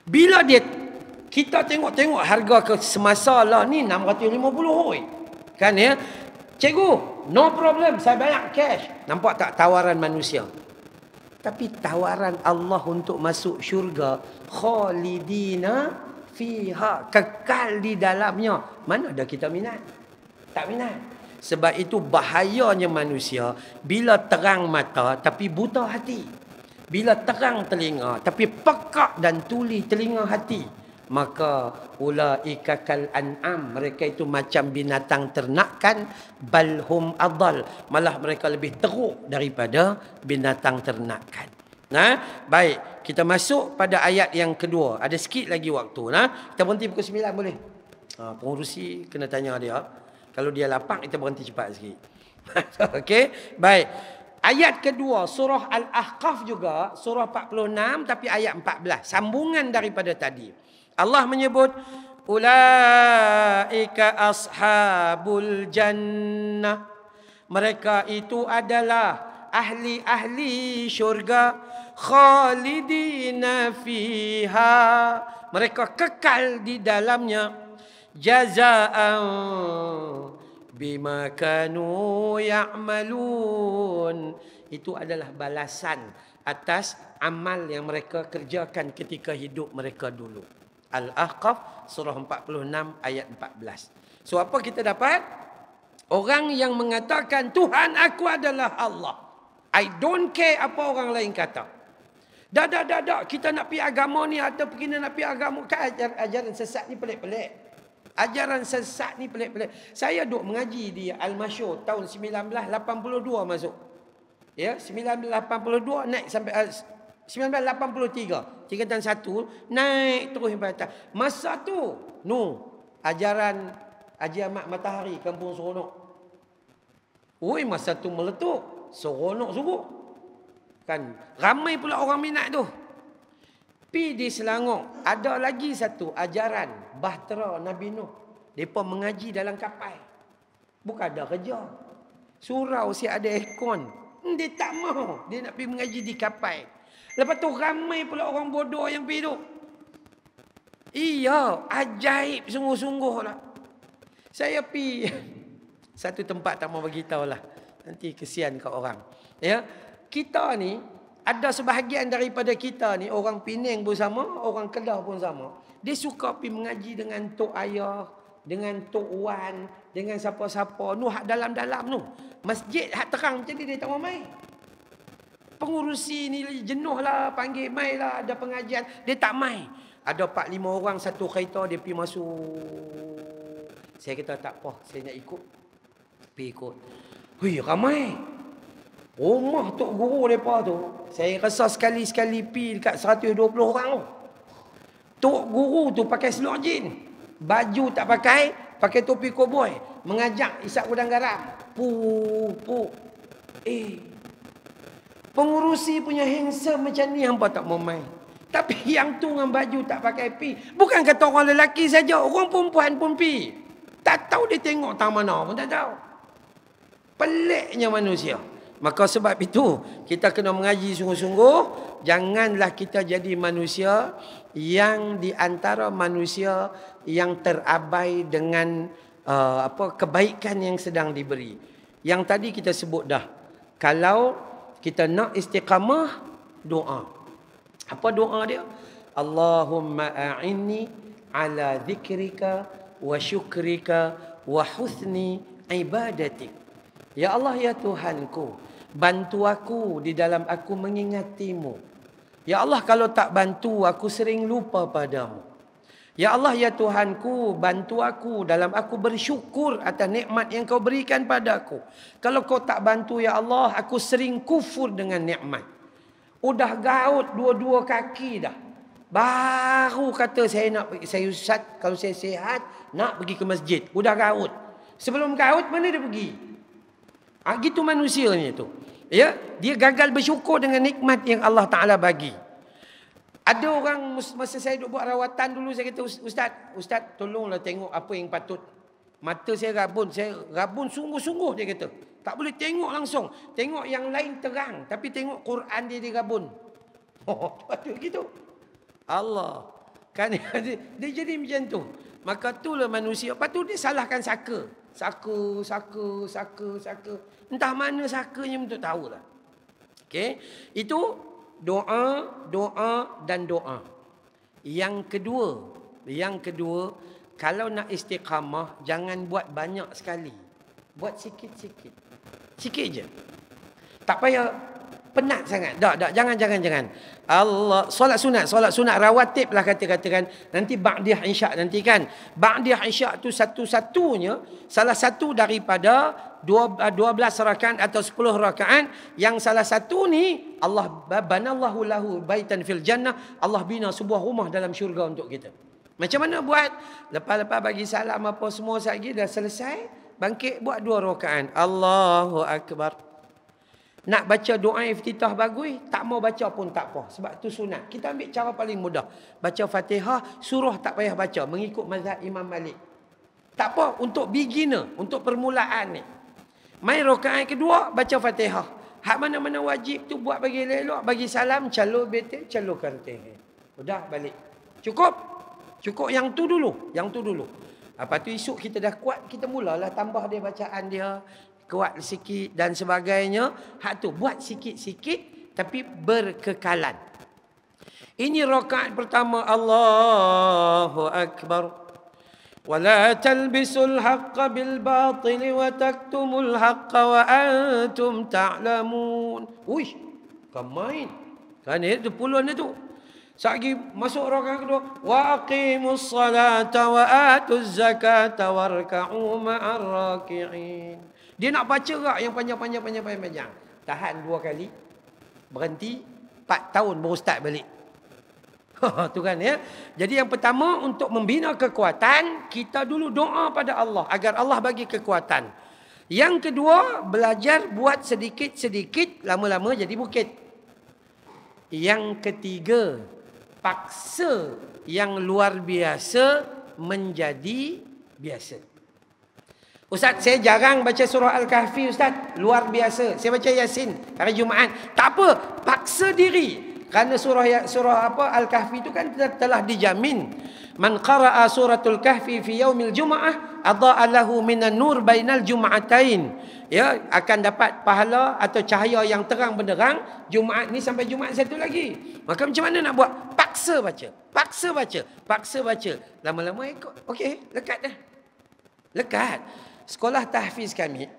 Bila kita tengok harga ke semasa lah ni 650. Kan ya? Cikgu, no problem, saya bayar cash. Nampak tak tawaran manusia? Tapi tawaran Allah untuk masuk syurga, khalidina fiha, kekal di dalamnya. Mana ada kita minat? Tak minat. Sebab itu bahayanya manusia bila terang mata tapi buta hati. Bila terang telinga tapi pekak dan tuli telinga hati. Maka ulaika kal an'am, mereka itu macam binatang ternakan, balhum adal, malah mereka lebih teruk daripada binatang ternakan. Nah, baik, kita masuk pada ayat yang kedua. Ada sikit lagi waktu. Nah, kita berhenti pukul 9 boleh? Pengurusi kena tanya dia. Kalau dia lapang, kita berhenti cepat sikit. Okey, baik. Ayat kedua surah Al-Ahqaf juga, surah 46 tapi ayat 14, sambungan daripada tadi. Allah menyebut ulaika ashabul jannah, mereka itu adalah ahli-ahli syurga, khalidina fiha, mereka kekal di dalamnya, jazaan bima kanu ya'malun, itu adalah balasan atas amal yang mereka kerjakan ketika hidup mereka dulu. Al-Ahqaf surah 46 ayat 14. So apa kita dapat? Orang yang mengatakan Tuhan aku adalah Allah, I don't care apa orang lain kata. Dah. Kita nak pergi agama ni atau pergi nak pergi agama. Kan ajaran sesat ni pelik-pelik. Ajaran sesat ni pelik-pelik. Saya duk mengaji di Al-Masyur tahun 1982 masuk. Ya, 1982 naik sampai 1983, tingkatan 1 naik terus sampai atas. Masa tu ajaran Haji Ahmad Matahari Kampung Seronok. Masa tu meletup, seronok sungguh. Kan ramai pula orang minat tu. Pi di Selangor ada lagi satu ajaran Bahtera Nabi Nuh. Depa mengaji dalam kapal. Bukan ada kerja. Surau si ada aircon. Dia tak mau. Dia nak pergi mengaji di kapal. Lepas tu ramai pula orang bodoh yang pergi tu. Iya, ajaib sungguh-sungguh lah. Saya pergi satu tempat tak mau bagi tahu lah. Nanti kesian kat orang. Ya, kita ni Ada sebahagian daripada kita ni, orang Penang pun sama, orang Kedah pun sama. Dia suka pergi mengaji dengan Tok Ayah, dengan Tok Wan, dengan siapa-siapa. Nu hak dalam-dalam nu. Masjid hak terang macam ni dia tak mau mai. Pengurusi ni jenuh lah, panggil mai lah, ada pengajian. Dia tak mai. Ada 4-5 orang satu kereta, dia pergi masuk. Saya kata tak apa, saya nak ikut. Pergi ikut. Hui, ramai. Rumah Tok Guru mereka tu, saya rasa sekali-sekali pergi dekat 120 orang tu. Tok Guru tu pakai seluk jin. Baju tak pakai topi koboi. Mengajak isap udang garam. Pu. Pengurusi punya handsome macam ni, hampa tak mau main. Tapi yang tu dengan baju tak pakai pi. Bukan kata orang lelaki saja, orang perempuan pun pi. Tak tahu dia tengok tang mana pun tak tahu. Peliknya manusia. Maka sebab itu, kita kena mengaji sungguh-sungguh. Janganlah kita jadi manusia yang di antara manusia yang terabai dengan kebaikan yang sedang diberi. Yang tadi kita sebut dah. Kalau kita nak istiqamah, doa. Apa doa dia? Allahumma a'inni ala dhikrika wa syukrika wa husni ibadatik. Ya Allah, ya Tuhanku, bantu aku di dalam aku mengingatimu. Ya Allah, kalau tak bantu aku sering lupa padamu. Ya Allah, ya Tuhanku, bantu aku dalam aku bersyukur atas nikmat yang kau berikan padaku. Kalau kau tak bantu, ya Allah, aku sering kufur dengan nikmat. Udah gaut dua-dua kaki dah. Baru kata saya Ustaz, kalau saya sihat, nak pergi ke masjid. Udah gaut. Sebelum gaut, mana dia pergi? Gitu manusia ni tu. Ya, dia gagal bersyukur dengan nikmat yang Allah Ta'ala bagi. Ada orang, masa saya duk buat rawatan dulu, saya kata, Ustaz, tolonglah tengok apa yang patut. Mata saya rabun sungguh-sungguh, dia kata. Tak boleh tengok langsung. Tengok yang lain terang, tapi tengok Quran dia rabun. Oh, patut gitu. Allah. Kan dia jadi macam tu. Maka itulah manusia. Lepas tu dia salahkan saka. Saka. Entah mana sakanya untuk tahulah. Okey. Itu doa dan doa. Yang kedua, kalau nak istiqamah, jangan buat banyak sekali. Buat sikit-sikit. Sikit je. Tak payah penat sangat. Tak, jangan. Allah, solat sunat rawatib lah katakan. Nanti ba'diyah isyak nanti kan. Ba'diyah isyak tu satu-satunya, salah satu daripada 12 rakaat atau 10 rakaat, yang salah satu ni Allah banallahu lahu baitan fil jannah, Allah bina sebuah rumah dalam syurga untuk kita. Macam mana buat? Lepas-lepas bagi salam apa semua lagi dah selesai, bangkit buat 2 rakaat. Allahu akbar. Nak baca doa iftitah bagus, tak mau baca pun tak apa. Sebab tu sunat. Kita ambil cara paling mudah. Baca Fatihah, surah tak payah baca. Mengikut mazhab Imam Malik. Tak apa, untuk beginner, untuk permulaan ni. Mai rakaat kedua, baca Fatihah. Hak mana-mana wajib tu buat bagi elok, bagi salam, calur betul, calur kanteh. Udah balik. Cukup yang tu dulu. Lepas tu esok kita dah kuat, kita mulalah tambah dia bacaan dia. Kuat sikit dan sebagainya. Hak tu buat sikit-sikit tapi berkekalan. Ini rakaat pertama. Allahu akbar. Wala talbisul haqqa bil batili wa taktumul haqqa wa antum ta'lamun. Uish, kemain. Kan itu puluhan itu. Sagi masuk rakaat kedua. Wa aqimus salata wa atuz zakata warka'u ma'ar raki'in. Dia nak baca tak yang panjang. Tahan 2 kali. Berhenti. 4 tahun baru start balik. Tu kan ya. Jadi yang pertama, untuk membina kekuatan, kita dulu doa pada Allah agar Allah bagi kekuatan. Yang kedua, belajar buat sedikit-sedikit, lama-lama jadi bukit. Yang ketiga, paksa yang luar biasa menjadi biasa. Ustaz, saya jarang baca surah Al-Kahfi, Ustaz. Luar biasa. Saya baca Yasin hari Jumaat. Tak apa, paksa diri. Kerana surah Al-Kahfi itu kan telah dijamin. Man qara'a suratul kahfi fi yaumil jum'ah adha'a lahu minan nur bainal jum'atain. Ya, akan dapat pahala atau cahaya yang terang benderang Jumaat ni sampai Jumaat satu lagi. Maka macam mana nak buat? Paksa baca. Paksa baca. Paksa baca. Lama-lama ikut. Okey, lekat dah. Lekat. Sekolah tahfiz kami,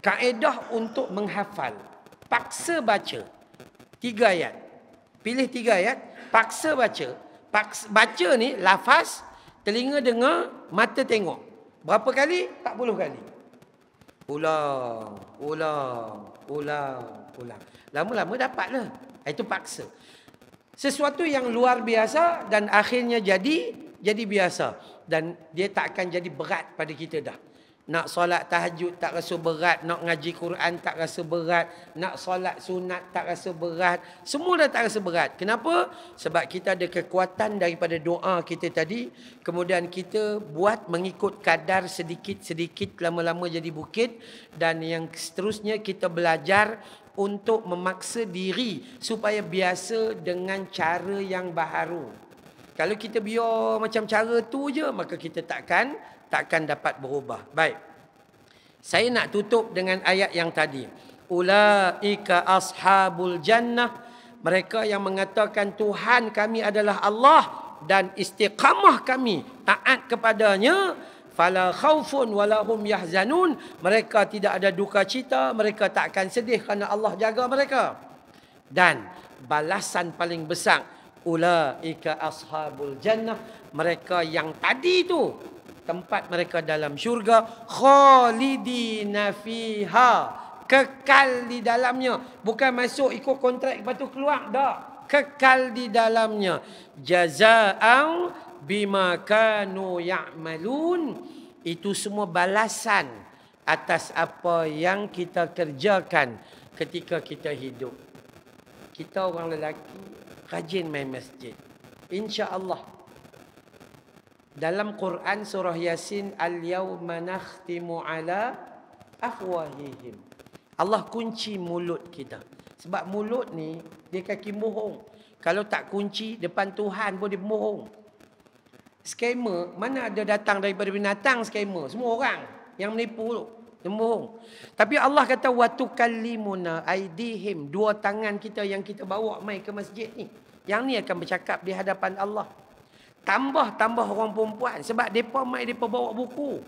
kaedah untuk menghafal. Paksa baca. 3 ayat. Pilih 3 ayat. Paksa baca. Baca ni lafaz, telinga dengar, mata tengok. Berapa kali? 40 kali. Ulang. Lama-lama dapatlah. Itu paksa. Sesuatu yang luar biasa dan akhirnya jadi biasa. Dan dia tak akan jadi berat pada kita dah. Nak solat tahajud tak rasa berat. Nak ngaji Quran tak rasa berat. Nak solat sunat tak rasa berat. Semua dah tak rasa berat. Kenapa? Sebab kita ada kekuatan daripada doa kita tadi. Kemudian kita buat mengikut kadar sedikit-sedikit. Lama-lama jadi bukit. Dan yang seterusnya kita belajar untuk memaksa diri supaya biasa dengan cara yang baharu. Kalau kita biar macam cara tu je, maka kita takkan dapat berubah. Baik. Saya nak tutup dengan ayat yang tadi. Ulaika ashabul jannah. Mereka yang mengatakan Tuhan kami adalah Allah dan istiqamah kami taat kepadanya. Fala khaufun wala hum yahzanun. Mereka tidak ada duka cita, mereka tak akan sedih kerana Allah jaga mereka. Dan balasan paling besar, ulaika ashabul jannah, mereka yang tadi tu tempat mereka dalam syurga, khalidina fiha, kekal di dalamnya. Bukan masuk ikut kontrak lepas tu keluar, tak. Kekal di dalamnya. Jaza'an bima kanu ya'malun. Itu semua balasan atas apa yang kita kerjakan ketika kita hidup. Kita orang lelaki rajin main masjid, insya-Allah. Dalam Quran surah Yasin, al-yawma nakhtimu ala afwahihim. Allah kunci mulut kita. Sebab mulut ni dia kaki bohong. Kalau tak kunci depan Tuhan pun dia bohong. Skamer, mana ada datang daripada binatang skamer? Semua orang yang menipu tu, dia bohong. Tapi Allah kata wa tukallimuna aidihim, 2 tangan kita yang kita bawa mai ke masjid ni. Yang ni akan bercakap di hadapan Allah. Tambah orang perempuan. Sebab mereka mai, mereka bawa buku.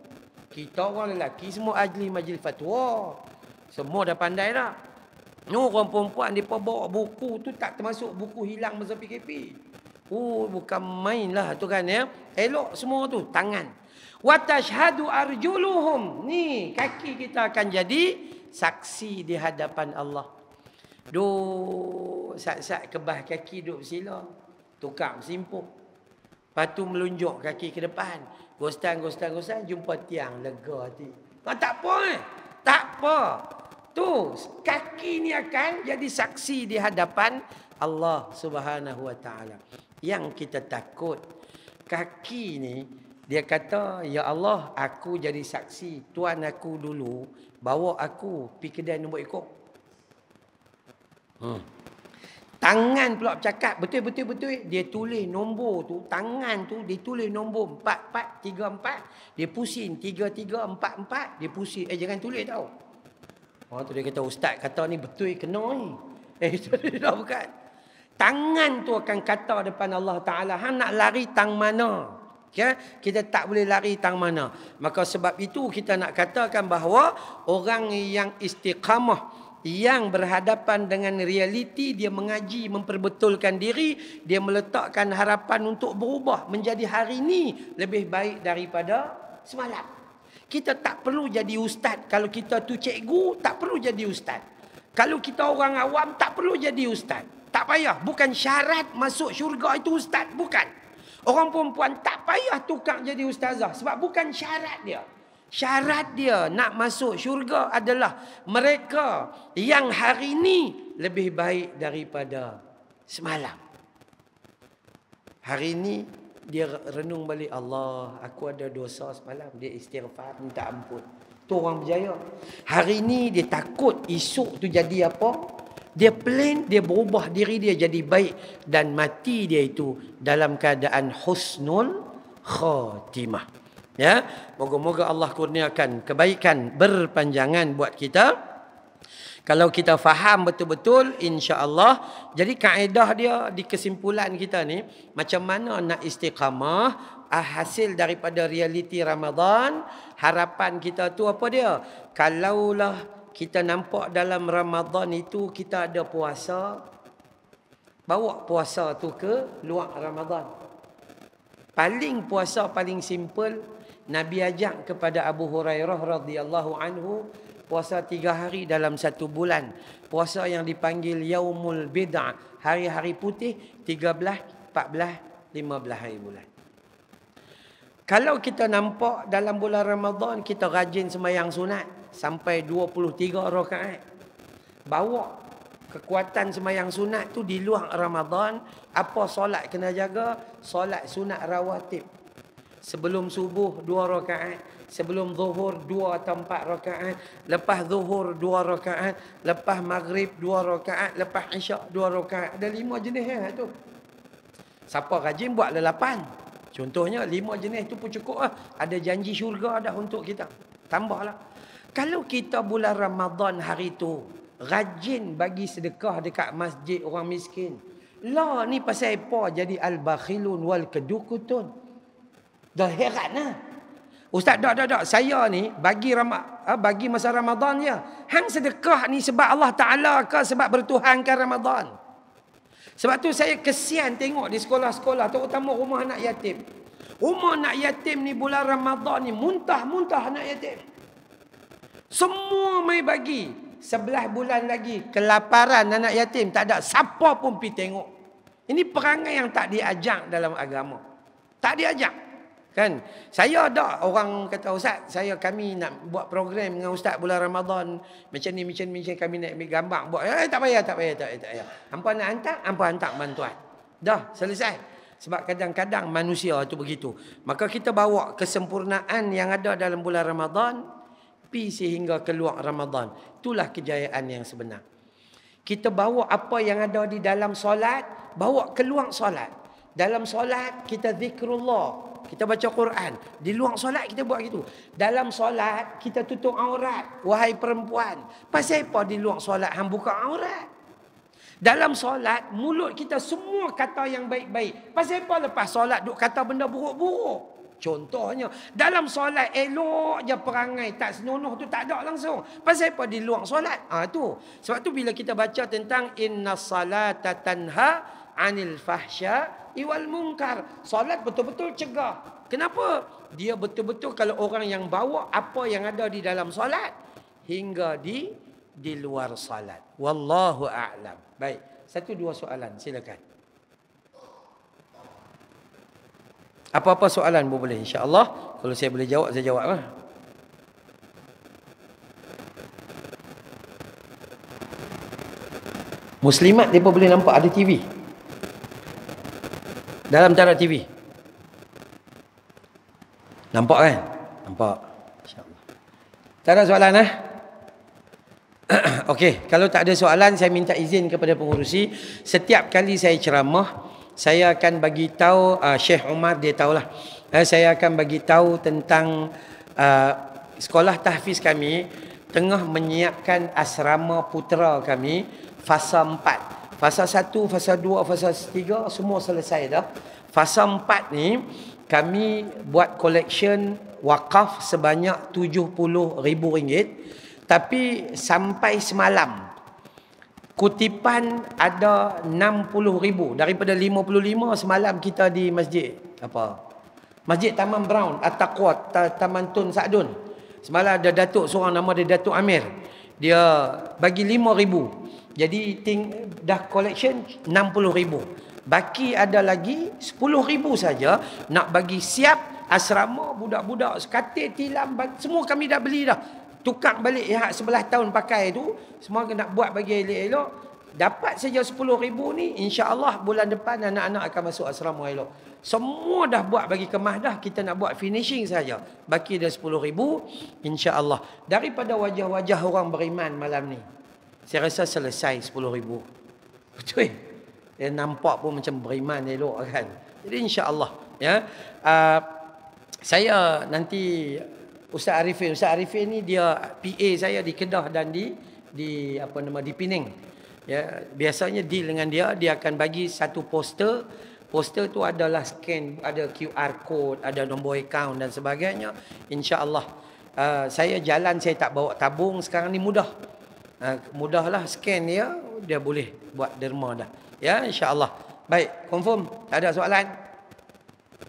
Kita orang lelaki semua ahli majlis fatwa. Semua dah pandai dah. Ni orang perempuan, mereka bawa buku tu tak termasuk buku hilang masa PKP. Bukan main lah tu kan ya. Elok semua tu, tangan. Wa tashhadu arjuluhum. Ni, kaki kita akan jadi saksi di hadapan Allah. Sat-sat kebah kaki duduk sila. Tukar simpuh. Lepas tu melunjuk kaki ke depan. Gostan, jumpa tiang, lega hati. Tak apa Tak apa. Tu, kaki ni akan jadi saksi di hadapan Allah Subhanahu Wa Taala. Yang kita takut, kaki ni, dia kata, ya Allah, aku jadi saksi. Tuan aku dulu bawa aku pergi kedai nombor ekor. Tangan pula bercakap, betul. Dia tulis nombor tu, tangan tu dia tulis nombor 4434. Dia pusing 3344. Dia pusing. Jangan tulis tau. Tu dia kata, ustaz kata ni betul kena ni. Itu dia bukan. Tangan tu akan kata depan Allah Ta'ala, hang nak lari tang mana? Ya? Kita tak boleh lari tang mana. Maka sebab itu kita nak katakan bahawa orang yang istiqamah, yang berhadapan dengan realiti, dia mengaji, memperbetulkan diri, dia meletakkan harapan untuk berubah menjadi hari ini lebih baik daripada semalam. Kita tak perlu jadi ustaz. Kalau kita tu cikgu, tak perlu jadi ustaz. Kalau kita orang awam, tak perlu jadi ustaz. Tak payah. Bukan syarat masuk syurga itu ustaz. Bukan. Orang perempuan tak payah tukar jadi ustazah. Sebab bukan syarat dia. Syarat dia nak masuk syurga adalah mereka yang hari ini lebih baik daripada semalam. Hari ini dia renung balik, Allah, aku ada dosa semalam. Dia istighfar, minta ampun. Tu orang berjaya. Hari ini dia takut esok tu jadi apa. Dia plan, dia berubah diri dia jadi baik. Dan mati dia itu dalam keadaan husnul khatimah. Ya, moga-moga Allah kurniakan kebaikan berpanjangan buat kita. Kalau kita faham betul-betul, insya-Allah. Jadi kaedah dia di kesimpulan kita ni, macam mana nak istiqamah, hasil daripada realiti Ramadan, harapan kita tu apa dia? Kalaulah kita nampak dalam Ramadan itu kita ada puasa, bawa puasa tu ke luar Ramadan. Paling puasa paling simple, Nabi ajak kepada Abu Hurairah radhiyallahu anhu, puasa 3 hari dalam 1 bulan. Puasa yang dipanggil Yaumul Bid'ah, hari-hari putih, 13, 14, 15 hari bulan. Kalau kita nampak dalam bulan Ramadan kita rajin sembahyang sunat sampai 23 rakaat, bawa kekuatan sembahyang sunat tu di luar Ramadan. Apa solat kena jaga? Solat sunat rawatib. Sebelum subuh 2 rakaat, sebelum zuhur 2 atau 4 rakaat, lepas zuhur 2 rakaat, lepas maghrib 2 rakaat, lepas isyak 2 rakaat. Ada 5 jenis tu. Siapa rajin buat 8. Contohnya 5 jenis tu pun cukup lah. Ada janji syurga dah untuk kita. Tambahlah. Kalau kita bulan Ramadan hari tu rajin bagi sedekah dekat masjid orang miskin. Lah ni pasal apa jadi al-bakhilun wal kedukutun? Dah heran lah. Ustaz, tak. Saya ni bagi masa Ramadan je. Hang sedekah ni sebab Allah Ta'ala ke sebab bertuhankan Ramadan? Sebab tu saya kesian tengok di sekolah-sekolah, terutama rumah anak yatim. Rumah anak yatim ni bulan Ramadan ni muntah-muntah anak yatim. Semua mai bagi. 11 bulan lagi kelaparan anak yatim, tak ada siapa pun pergi tengok. Ini perangai yang tak diajak dalam agama. Tak diajak. Kan? Saya ada orang kata, Ustaz, kami nak buat program dengan Ustaz bulan Ramadan. Macam ni kami nak ambil gambar. Buat, tak payah. Hampa nak hantar, hampa hantar bantuan. Dah, selesai. Sebab kadang-kadang manusia tu begitu. Maka kita bawa kesempurnaan yang ada dalam bulan Ramadan, pi sehingga keluar Ramadan. Itulah kejayaan yang sebenar. Kita bawa apa yang ada di dalam solat, bawa keluar solat. Dalam solat kita zikrullah, kita baca Quran. Di luar solat kita buat gitu. Dalam solat kita tutup aurat, wahai perempuan. Pasal apa di luar solat hang buka aurat? Dalam solat mulut kita semua kata yang baik-baik. Pasal apa lepas solat duk kata benda buruk-buruk? Contohnya dalam solat elok je perangai, tak senonoh tu tak ada langsung. Pasal apa di luar solat? Tu. Sebab tu bila kita baca tentang innas salata tanha 'anil fahsya wal munkar, solat betul-betul cegah. Kenapa? Dia betul-betul kalau orang yang bawa apa yang ada di dalam solat hingga di luar solat. Wallahu a'lam. Baik, 1-2 soalan silakan. Apa-apa soalan pun boleh, insya-Allah. Kalau saya boleh jawab, saya jawab lah. Muslimat dia pun boleh nampak ada TV. Dalam tak ada TV. Nampak kan? Nampak. InsyaAllah. Tak ada soalan eh? Okey, kalau tak ada soalan, saya minta izin kepada pengurusi. Setiap kali saya ceramah, saya akan bagi tahu, Syekh Umar dia tahulah. Saya akan bagi tahu tentang sekolah tahfiz kami tengah menyiapkan asrama putera kami fasa 4. Fasa 1, fasa 2, fasa 3 semua selesai dah. Fasa 4 ni kami buat collection wakaf sebanyak RM70,000. Tapi sampai semalam kutipan ada 60,000. Daripada 55 semalam kita di masjid Masjid Taman Brown At-Taqwa, Taman Tun Sa'dun. Semalam ada datuk seorang nama dia Datuk Amir. Dia bagi 5,000. Jadi dah collection 60,000. Baki ada lagi 10,000 saja nak bagi siap asrama budak-budak sekatil tilam semua kami dah beli dah. Tukar balik yang 11 tahun pakai tu, semua nak buat bagi elok-elok. Dapat saja 10,000 ni, insya-Allah bulan depan anak-anak akan masuk asrama elok. Semua dah buat bagi kemas dah, kita nak buat finishing saja. Baki dah 10,000 insya-Allah. Daripada wajah-wajah orang beriman malam ni, saya rasa selesai 10,000. Betul. Dia nampak pun macam beriman elok kan. Jadi insya-Allah ya. Saya nanti Ustaz Arifin ni dia PA saya di Kedah dan di Pening. Ya, biasanya deal dengan dia akan bagi satu poster. Poster tu adalah scan, ada QR code, ada nombor akaun dan sebagainya. InsyaAllah. Saya jalan, saya tak bawa tabung. Sekarang ni mudah. Mudahlah scan dia boleh buat derma dah. Ya, insyaAllah. Baik, confirm? Tak ada soalan?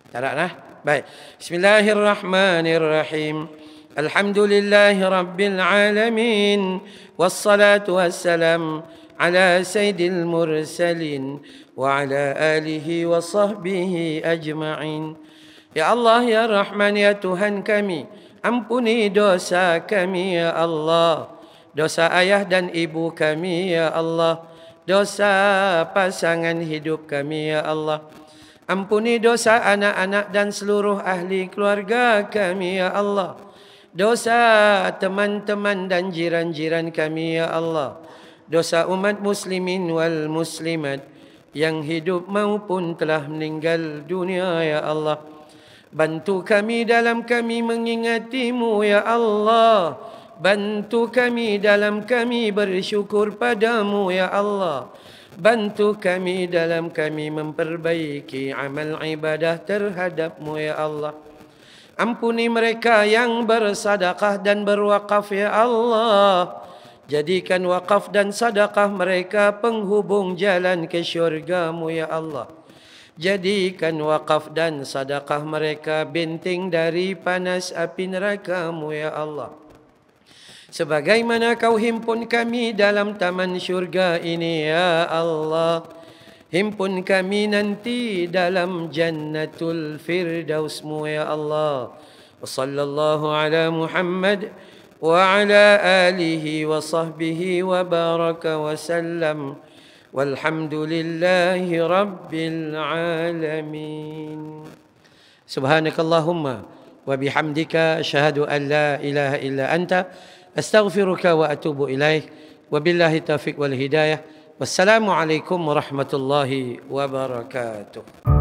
Tak ada lah. Baik. Bismillahirrahmanirrahim. Alhamdulillahi Rabbil Alamin. Wassalatu wassalam ala sayyidil mursalin wa ala alihi wa sahbihi ajma'in. Ya Allah, ya Rahman, ya Tuhan kami, ampuni dosa kami ya Allah, dosa ayah dan ibu kami ya Allah, dosa pasangan hidup kami ya Allah. Ampuni dosa anak-anak dan seluruh ahli keluarga kami ya Allah, dosa teman-teman dan jiran-jiran kami ya Allah, dosa umat muslimin wal muslimat yang hidup maupun telah meninggal dunia ya Allah. Bantu kami dalam kami mengingatimu ya Allah. Bantu kami dalam kami bersyukur padamu ya Allah. Bantu kami dalam kami memperbaiki amal ibadah terhadapmu ya Allah. Ampuni mereka yang bersadaqah dan berwakaf ya Allah. Jadikan wakaf dan sadaqah mereka penghubung jalan ke syurga-Mu ya Allah. Jadikan wakaf dan sadaqah mereka benteng dari panas api neraka-Mu ya Allah. Sebagaimana Kau himpun kami dalam taman syurga ini ya Allah, himpun kami nanti dalam jannatul firdaus-Mu ya Allah. Wa sallallahu ala Muhammad wa ala alihi wa sahbihi wa baraka wa sallam. Walhamdulillahi rabbil alamin. Subhanakallahumma wa bihamdika asyhadu an la ilaha illa anta astaghfiruka wa atubu ilaik. Wabillahi taufiq wal hidayah. Wassalamu alaikum warahmatullahi wabarakatuh.